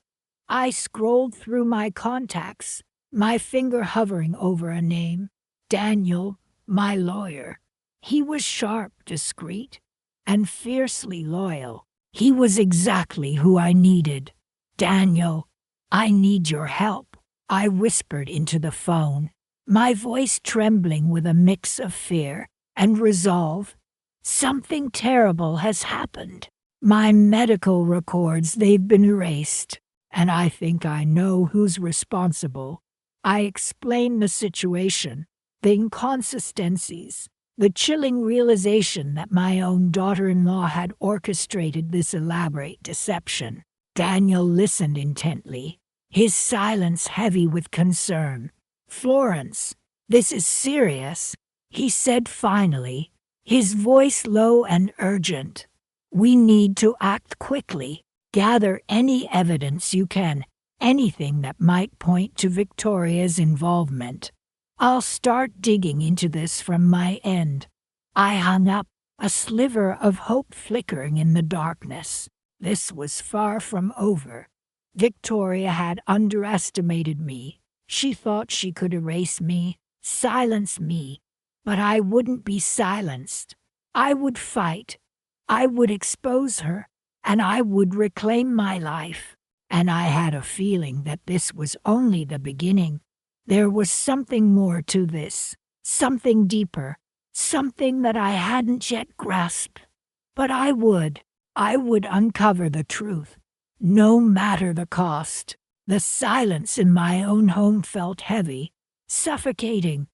I scrolled through my contacts, my finger hovering over a name. Daniel, my lawyer. He was sharp, discreet, and fiercely loyal. He was exactly who I needed. Daniel, I need your help, I whispered into the phone, my voice trembling with a mix of fear and resolve. Something terrible has happened. My medical records, they've been erased, and I think I know who's responsible. I explained the situation, the inconsistencies, the chilling realization that my own daughter-in-law had orchestrated this elaborate deception. Daniel listened intently, his silence heavy with concern. Florence, this is serious, he said finally, his voice low and urgent. We need to act quickly. Gather any evidence you can, anything that might point to Victoria's involvement. I'll start digging into this from my end. I hung up, a sliver of hope flickering in the darkness. This was far from over. Victoria had underestimated me. She thought she could erase me, silence me. But I wouldn't be silenced. I would fight. I would expose her, and I would reclaim my life. And I had a feeling that this was only the beginning. There was something more to this, something deeper, something that I hadn't yet grasped. But I would uncover the truth, no matter the cost. The silence in my own home felt heavy, suffocating.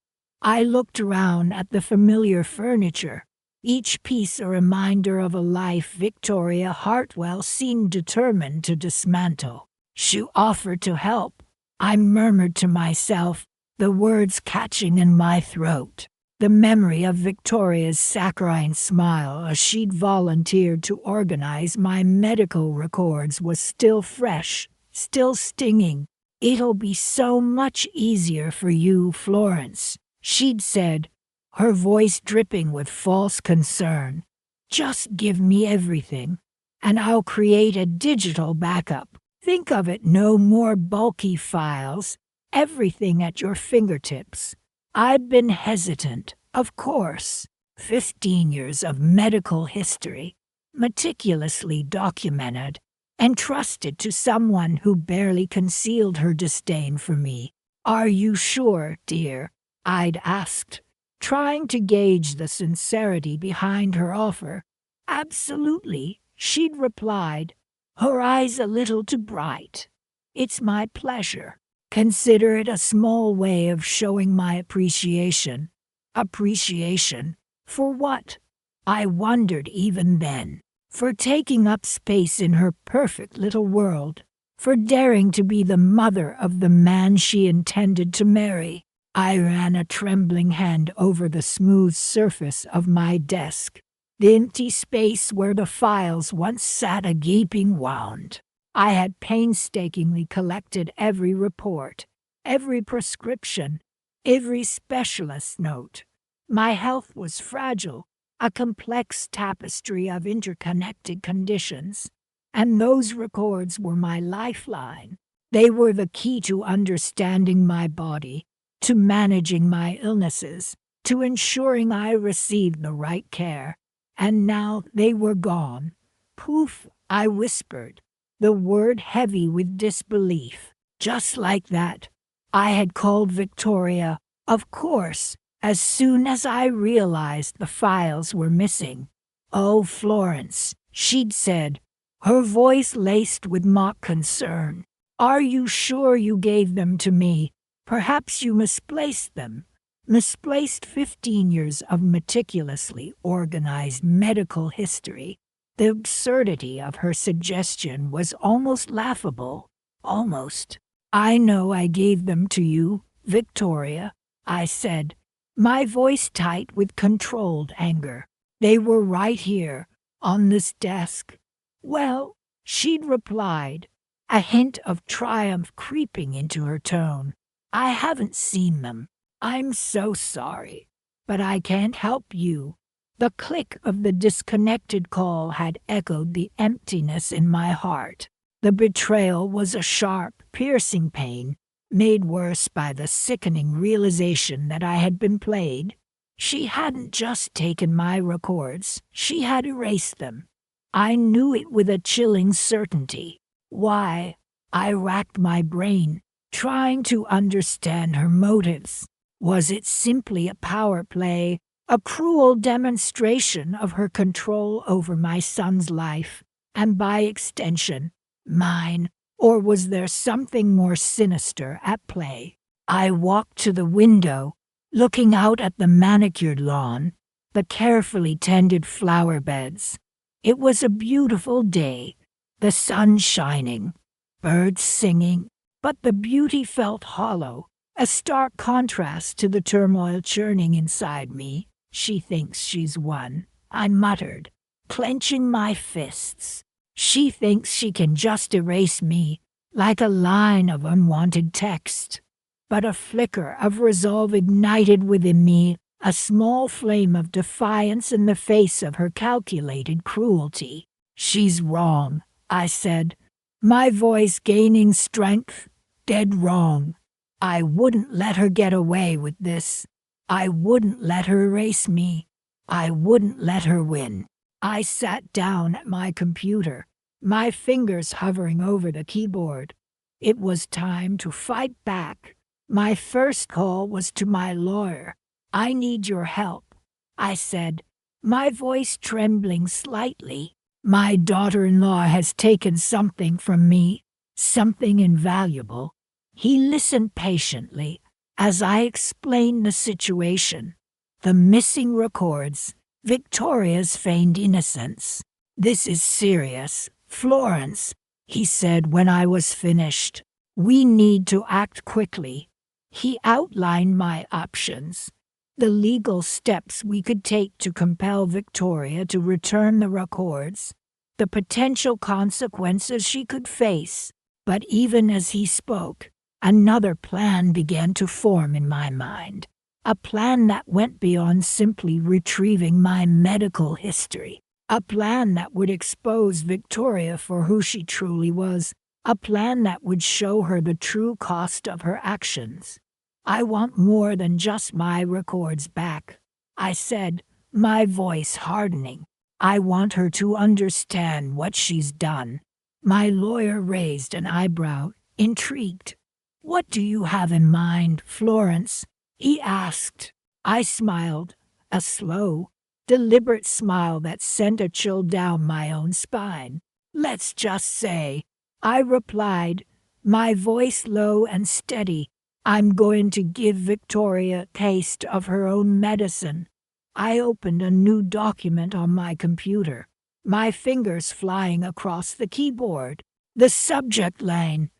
I looked around at the familiar furniture, each piece a reminder of a life Victoria Hartwell seemed determined to dismantle. She offered to help. I murmured to myself, the words catching in my throat. The memory of Victoria's saccharine smile as she'd volunteered to organize my medical records was still fresh, still stinging. It'll be so much easier for you, Florence, she'd said, her voice dripping with false concern. Just give me everything, and I'll create a digital backup. Think of it, no more bulky files, everything at your fingertips. I've been hesitant, of course. 15 years of medical history, meticulously documented, entrusted to someone who barely concealed her disdain for me. Are you sure, dear? I'd asked, trying to gauge the sincerity behind her offer. Absolutely, she'd replied, her eyes a little too bright. It's my pleasure. Consider it a small way of showing my appreciation. Appreciation? For what? I wondered even then. For taking up space in her perfect little world. For daring to be the mother of the man she intended to marry. I ran a trembling hand over the smooth surface of my desk. The empty space where the files once sat a gaping wound. I had painstakingly collected every report, every prescription, every specialist note. My health was fragile, a complex tapestry of interconnected conditions, and those records were my lifeline. They were the key to understanding my body, to managing my illnesses, to ensuring I received the right care. And now they were gone. Poof, I whispered, the word heavy with disbelief. Just like that, I had called Victoria. Of course, as soon as I realized the files were missing. "Oh, Florence," she'd said, her voice laced with mock concern. "Are you sure you gave them to me? Perhaps you misplaced them." Misplaced 15 years of meticulously organized medical history. The absurdity of her suggestion was almost laughable. Almost. "I know I gave them to you, Victoria," I said, my voice tight with controlled anger. "They were right here, on this desk." "Well," she'd replied, a hint of triumph creeping into her tone, "I haven't seen them. I'm so sorry, but I can't help you." The click of the disconnected call had echoed the emptiness in my heart. The betrayal was a sharp, piercing pain, made worse by the sickening realization that I had been played. She hadn't just taken my records, she had erased them. I knew it with a chilling certainty. Why? I racked my brain, trying to understand her motives. Was it simply a power play, a cruel demonstration of her control over my son's life, and by extension, mine, or was there something more sinister at play? I walked to the window, looking out at the manicured lawn, the carefully tended flower beds. It was a beautiful day, the sun shining, birds singing, but the beauty felt hollow, a stark contrast to the turmoil churning inside me. "She thinks she's won," I muttered, clenching my fists. "She thinks she can just erase me, like a line of unwanted text." But a flicker of resolve ignited within me, a small flame of defiance in the face of her calculated cruelty. "She's wrong," I said, my voice gaining strength. "Dead wrong. I wouldn't let her get away with this. I wouldn't let her erase me. I wouldn't let her win." I sat down at my computer, my fingers hovering over the keyboard. It was time to fight back. My first call was to my lawyer. "I need your help," I said, my voice trembling slightly. "My daughter-in-law has taken something from me, something invaluable." He listened patiently as I explained the situation. The missing records, Victoria's feigned innocence. "This is serious, Florence," he said when I was finished. "We need to act quickly." He outlined my options, the legal steps we could take to compel Victoria to return the records, the potential consequences she could face. But even as he spoke, another plan began to form in my mind, a plan that went beyond simply retrieving my medical history, a plan that would expose Victoria for who she truly was, a plan that would show her the true cost of her actions. "I want more than just my records back," I said, my voice hardening. "I want her to understand what she's done." My lawyer raised an eyebrow, intrigued. "What do you have in mind, Florence?" he asked. I smiled, a slow, deliberate smile that sent a chill down my own spine. "Let's just say," I replied, my voice low and steady, "I'm going to give Victoria a taste of her own medicine." I opened a new document on my computer, my fingers flying across the keyboard. The subject line,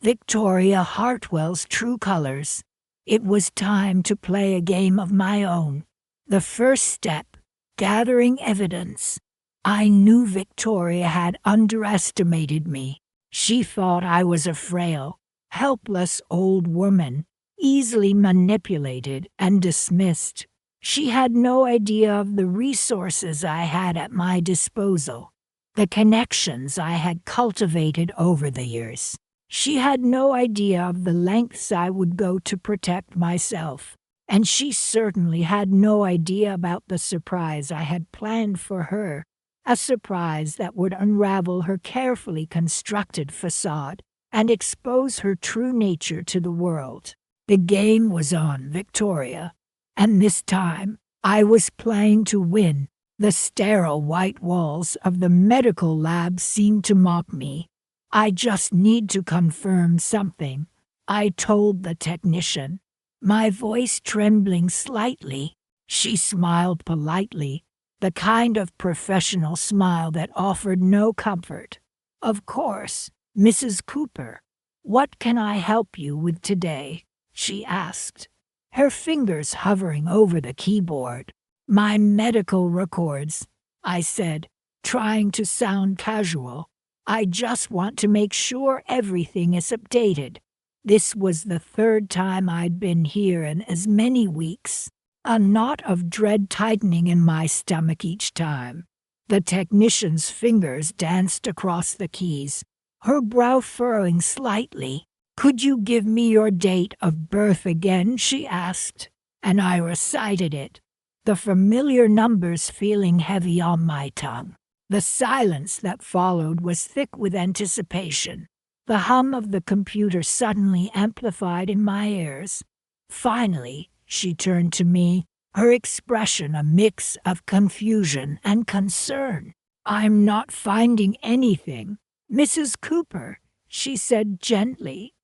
Victoria Hartwell's True Colors. It was time to play a game of my own. The first step, gathering evidence. I knew Victoria had underestimated me. She thought I was a frail, helpless old woman, easily manipulated and dismissed. She had no idea of the resources I had at my disposal, the connections I had cultivated over the years. She had no idea of the lengths I would go to protect myself, and she certainly had no idea about the surprise I had planned for her, a surprise that would unravel her carefully constructed facade and expose her true nature to the world. The game was on, Victoria. And this time, I was playing to win. The sterile white walls of the medical lab seemed to mock me. I just need to confirm something, I told the technician, my voice trembling slightly. She smiled politely, the kind of professional smile that offered no comfort. Of course, Mrs. Cooper. What can I help you with today? She asked, her fingers hovering over the keyboard. My medical records, I said, trying to sound casual. I just want to make sure everything is updated. This was the third time I'd been here in as many weeks, a knot of dread tightening in my stomach each time. The technician's fingers danced across the keys, her brow furrowing slightly. Could you give me your date of birth again? She asked, and I recited it, the familiar numbers feeling heavy on my tongue. The silence that followed was thick with anticipation. The hum of the computer suddenly amplified in my ears. Finally, she turned to me, her expression a mix of confusion and concern. I'm not finding anything, Mrs. Cooper, she said gently.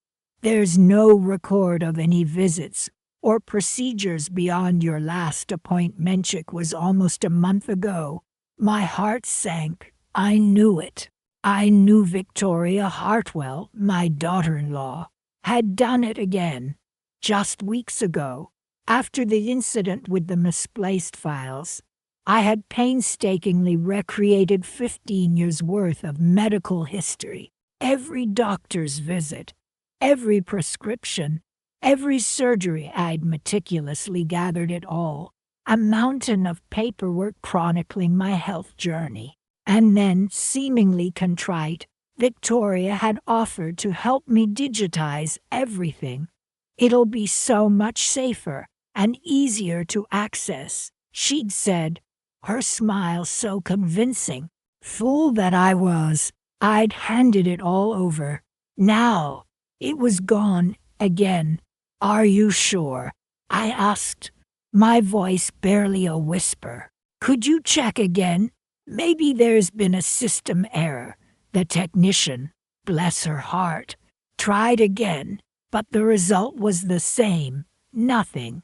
There's no record of any visits or procedures beyond your last appointment. It was almost a month ago. My heart sank. I knew it. I knew Victoria Hartwell, my daughter-in-law, had done it again. Just weeks ago, after the incident with the misplaced files, I had painstakingly recreated 15 years' worth of medical history. Every doctor's visit, every prescription, every surgery. I'd meticulously gathered it all, a mountain of paperwork chronicling my health journey. And then, seemingly contrite, Victoria had offered to help me digitize everything. It'll be so much safer and easier to access, she'd said, her smile so convincing. Fool that I was, I'd handed it all over. Now, it was gone again. Are you sure? I asked, my voice barely a whisper. Could you check again? Maybe there's been a system error. The technician, bless her heart, tried again, but the result was the same, nothing.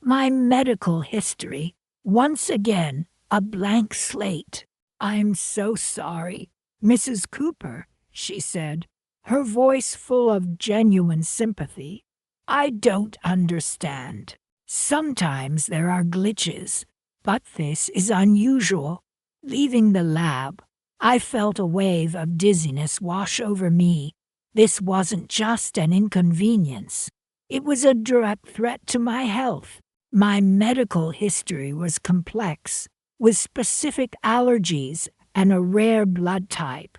My medical history, once again, a blank slate. I'm so sorry, Mrs. Cooper, she said, her voice full of genuine sympathy. I don't understand. Sometimes there are glitches, but this is unusual. Leaving the lab, I felt a wave of dizziness wash over me. This wasn't just an inconvenience. It was a direct threat to my health. My medical history was complex, with specific allergies and a rare blood type.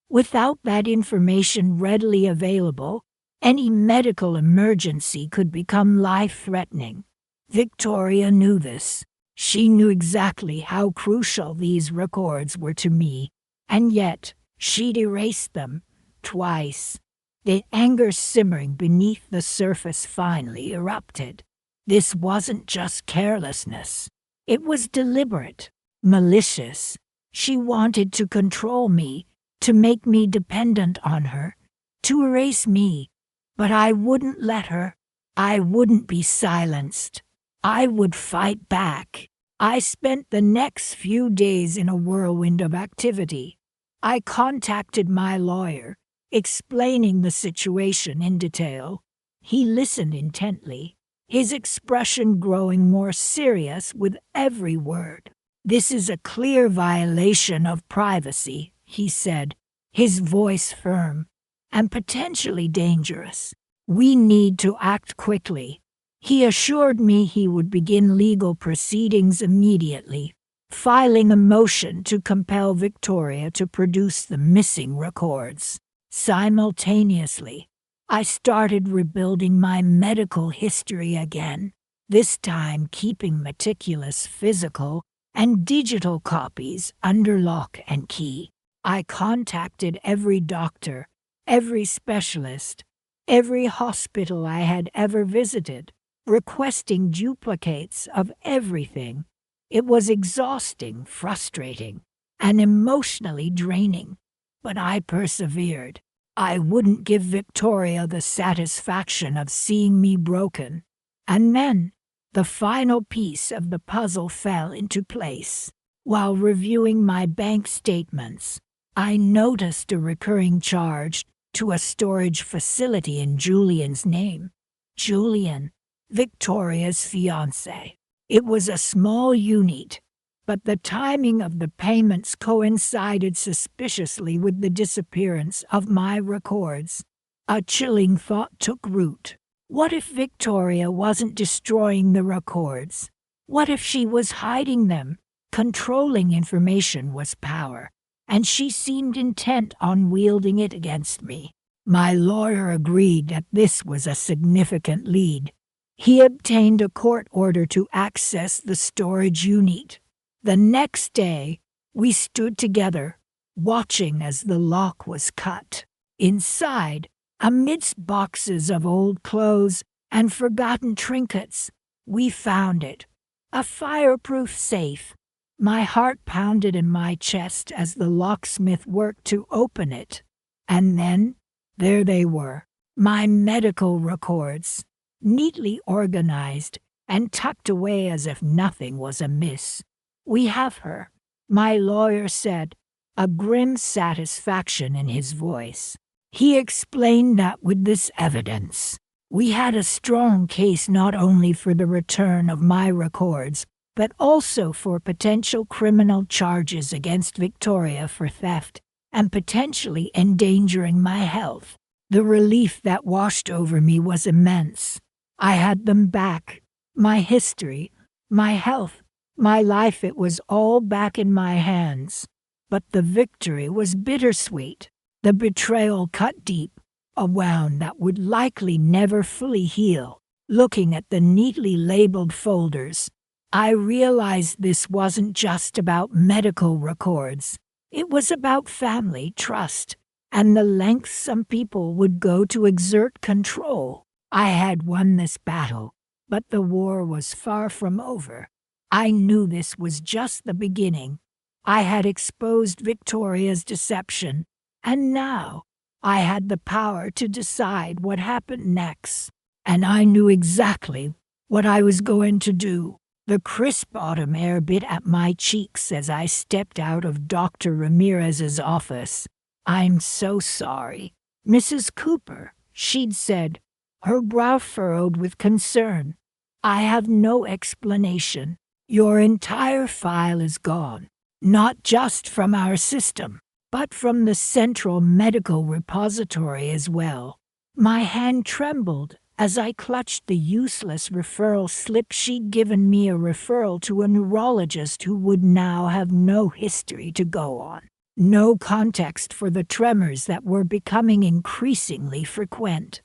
Without that information readily available, any medical emergency could become life-threatening. Victoria knew this. She knew exactly how crucial these records were to me, and yet she'd erased them twice. The anger simmering beneath the surface finally erupted. This wasn't just carelessness. It was deliberate, malicious. She wanted to control me, to make me dependent on her, to erase me. But I wouldn't let her. I wouldn't be silenced. I would fight back. I spent the next few days in a whirlwind of activity. I contacted my lawyer, explaining the situation in detail. He listened intently, his expression growing more serious with every word. This is a clear violation of privacy, he said, his voice firm, and potentially dangerous. We need to act quickly. He assured me he would begin legal proceedings immediately, filing a motion to compel Victoria to produce the missing records. Simultaneously, I started rebuilding my medical history again, this time keeping meticulous physical and digital copies under lock and key. I contacted every doctor, every specialist, every hospital I had ever visited. requesting duplicates of everything. It was exhausting, frustrating, and emotionally draining. But I persevered. I wouldn't give Victoria the satisfaction of seeing me broken. And then, the final piece of the puzzle fell into place. While reviewing my bank statements, I noticed a recurring charge to a storage facility in Julian's name. Julian, Victoria's fiancé. It was a small unit, but the timing of the payments coincided suspiciously with the disappearance of my records. A chilling thought took root. What if Victoria wasn't destroying the records? What if she was hiding them? Controlling information was power, and she seemed intent on wielding it against me. My lawyer agreed that this was a significant lead. He obtained a court order to access the storage unit. The next day, we stood together, watching as the lock was cut. Inside, amidst boxes of old clothes and forgotten trinkets, we found it. A fireproof safe. My heart pounded in my chest as the locksmith worked to open it. And then, there they were, my medical records, neatly organized and tucked away as if nothing was amiss. "We have her," my lawyer said, a grim satisfaction in his voice. He explained that with this evidence, we had a strong case not only for the return of my records, but also for potential criminal charges against Victoria for theft and potentially endangering my health. The relief that washed over me was immense. I had them back. My history, my health, my life, it was all back in my hands. But the victory was bittersweet. The betrayal cut deep, a wound that would likely never fully heal. Looking at the neatly labeled folders, I realized this wasn't just about medical records. It was about family, trust, and the lengths some people would go to exert control. I had won this battle, but the war was far from over. I knew this was just the beginning. I had exposed Victoria's deception, and now I had the power to decide what happened next. And I knew exactly what I was going to do. The crisp autumn air bit at my cheeks as I stepped out of Dr. Ramirez's office. "I'm so sorry, Mrs. Cooper," she'd said, her brow furrowed with concern. "I have no explanation. Your entire file is gone, not just from our system, but from the central medical repository as well." My hand trembled as I clutched the useless referral slip she'd given me, a referral to a neurologist who would now have no history to go on, no context for the tremors that were becoming increasingly frequent.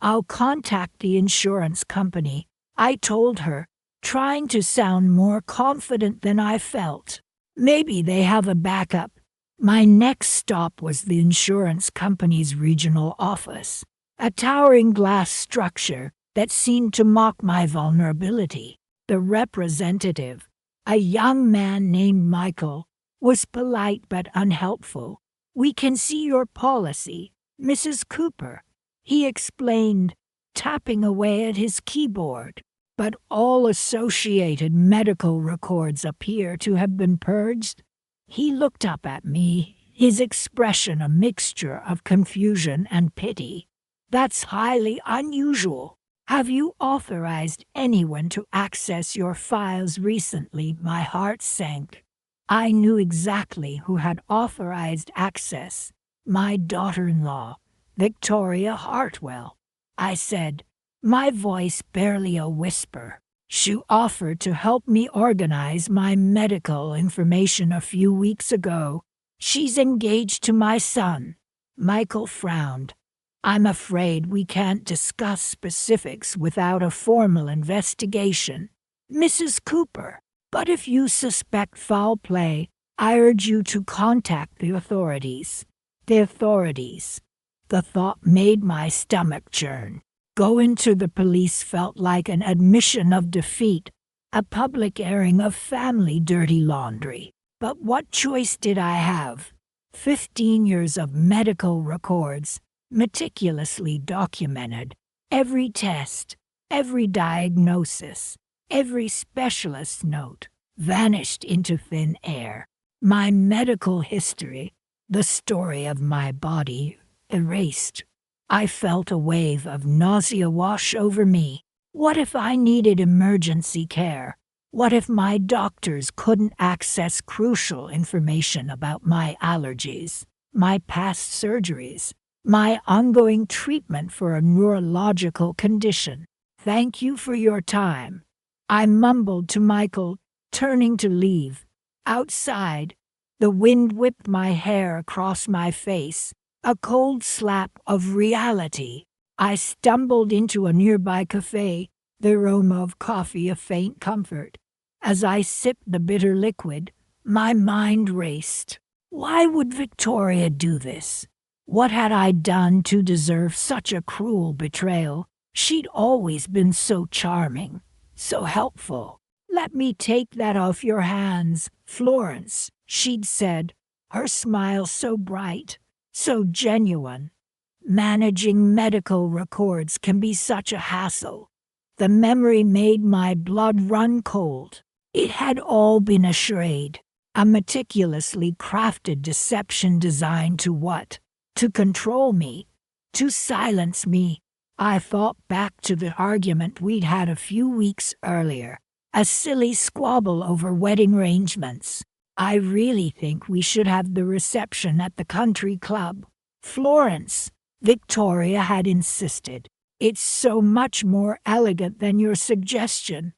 "I'll contact the insurance company," I told her, trying to sound more confident than I felt. "Maybe they have a backup." My next stop was the insurance company's regional office, a towering glass structure that seemed to mock my vulnerability. The representative, a young man named Michael, was polite but unhelpful. "We can see your policy, Mrs. Cooper," he explained, tapping away at his keyboard. "But all associated medical records appear to have been purged." He looked up at me, his expression a mixture of confusion and pity. "That's highly unusual. Have you authorized anyone to access your files recently?" My heart sank. I knew exactly who had authorized access. My daughter-in-law, Victoria Hartwell. I said, my voice barely a whisper. "She offered to help me organize my medical information a few weeks ago. She's engaged to my son." Michael frowned. "I'm afraid we can't discuss specifics without a formal investigation, Mrs. Cooper. But if you suspect foul play, I urge you to contact the authorities." The authorities. The thought made my stomach churn. Going to the police felt like an admission of defeat, a public airing of family dirty laundry. But what choice did I have? 15 years of medical records, meticulously documented. Every test, every diagnosis, every specialist note vanished into thin air. My medical history, the story of my body, erased. I felt a wave of nausea wash over me. What if I needed emergency care? What if my doctors couldn't access crucial information about my allergies, my past surgeries, my ongoing treatment for a neurological condition? Thank you for your time, I mumbled to Michael, turning to leave. Outside, the wind whipped my hair across my face, a cold slap of reality. I stumbled into a nearby cafe, the aroma of coffee a faint comfort. As I sipped the bitter liquid, my mind raced. Why would Victoria do this? What had I done to deserve such a cruel betrayal? She'd always been so charming, so helpful. "Let me take that off your hands, Florence," she'd said, her smile so bright, so genuine. Managing medical records can be such a hassle. The memory made my blood run cold. It had all been a charade, a meticulously crafted deception designed to what? To control me, to silence me. I thought back to the argument we'd had a few weeks earlier, a silly squabble over wedding arrangements. I really think we should have the reception at the country club. Florence, Victoria had insisted. It's so much more elegant than your suggestion.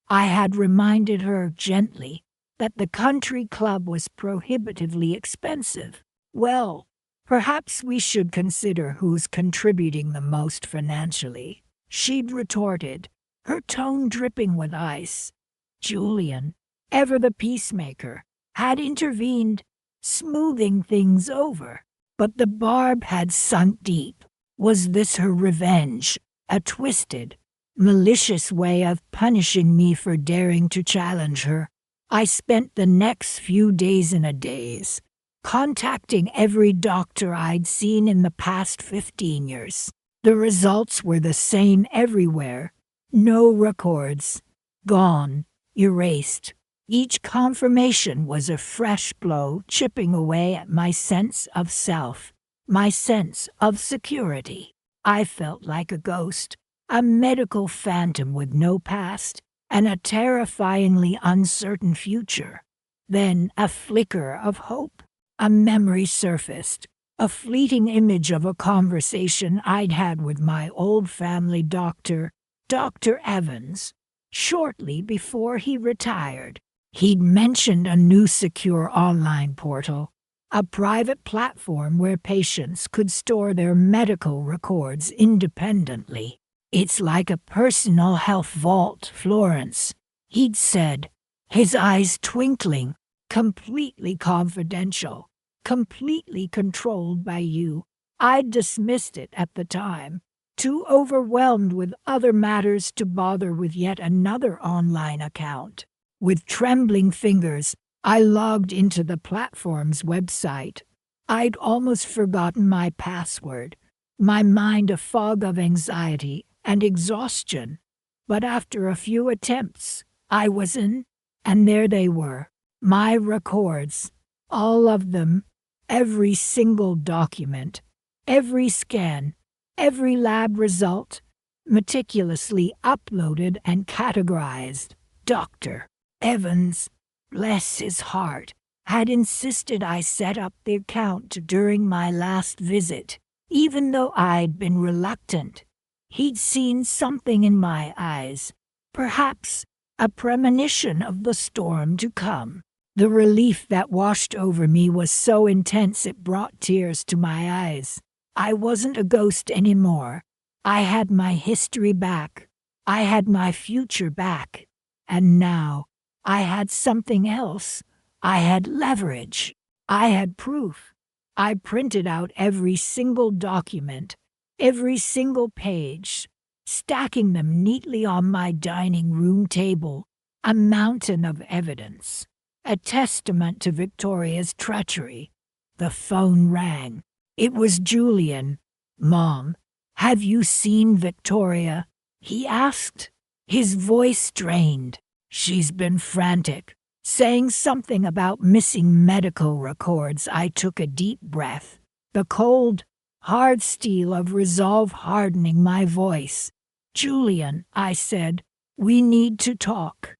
I had reminded her gently that the country club was prohibitively expensive. Well, perhaps we should consider who's contributing the most financially, she'd retorted, her tone dripping with ice. Julian, ever the peacemaker, had intervened, smoothing things over. But the barb had sunk deep. Was this her revenge, a twisted, malicious way of punishing me for daring to challenge her? I spent the next few days in a daze, contacting every doctor I'd seen in the past 15 years. The results were the same everywhere. No records. Gone. Erased. Each confirmation was a fresh blow chipping away at my sense of self, my sense of security. I felt like a ghost, a medical phantom with no past, and a terrifyingly uncertain future. Then a flicker of hope. A memory surfaced, a fleeting image of a conversation I'd had with my old family doctor, Dr. Evans, shortly before he retired. He'd mentioned a new secure online portal, a private platform where patients could store their medical records independently. "It's like a personal health vault, Florence," he'd said, his eyes twinkling. "Completely confidential, completely controlled by you." I'd dismissed it at the time, too overwhelmed with other matters to bother with yet another online account. With trembling fingers, I logged into the platform's website. I'd almost forgotten my password, my mind a fog of anxiety and exhaustion. But after a few attempts, I was in, and there they were, my records, all of them, every single document, every scan, every lab result, meticulously uploaded and categorized. Dr. Evans, bless his heart, had insisted I set up the account during my last visit, even though I'd been reluctant. He'd seen something in my eyes, perhaps a premonition of the storm to come. The relief that washed over me was so intense it brought tears to my eyes. I wasn't a ghost anymore. I had my history back. I had my future back. And now, I had something else. I had leverage. I had proof. I printed out every single document, every single page, stacking them neatly on my dining room table, a mountain of evidence, a testament to Victoria's treachery. The phone rang. It was Julian. "Mom, have you seen Victoria?" he asked, his voice strained. "She's been frantic, saying something about missing medical records." I took a deep breath, the cold, hard steel of resolve hardening my voice. "Julian," I said, "we need to talk."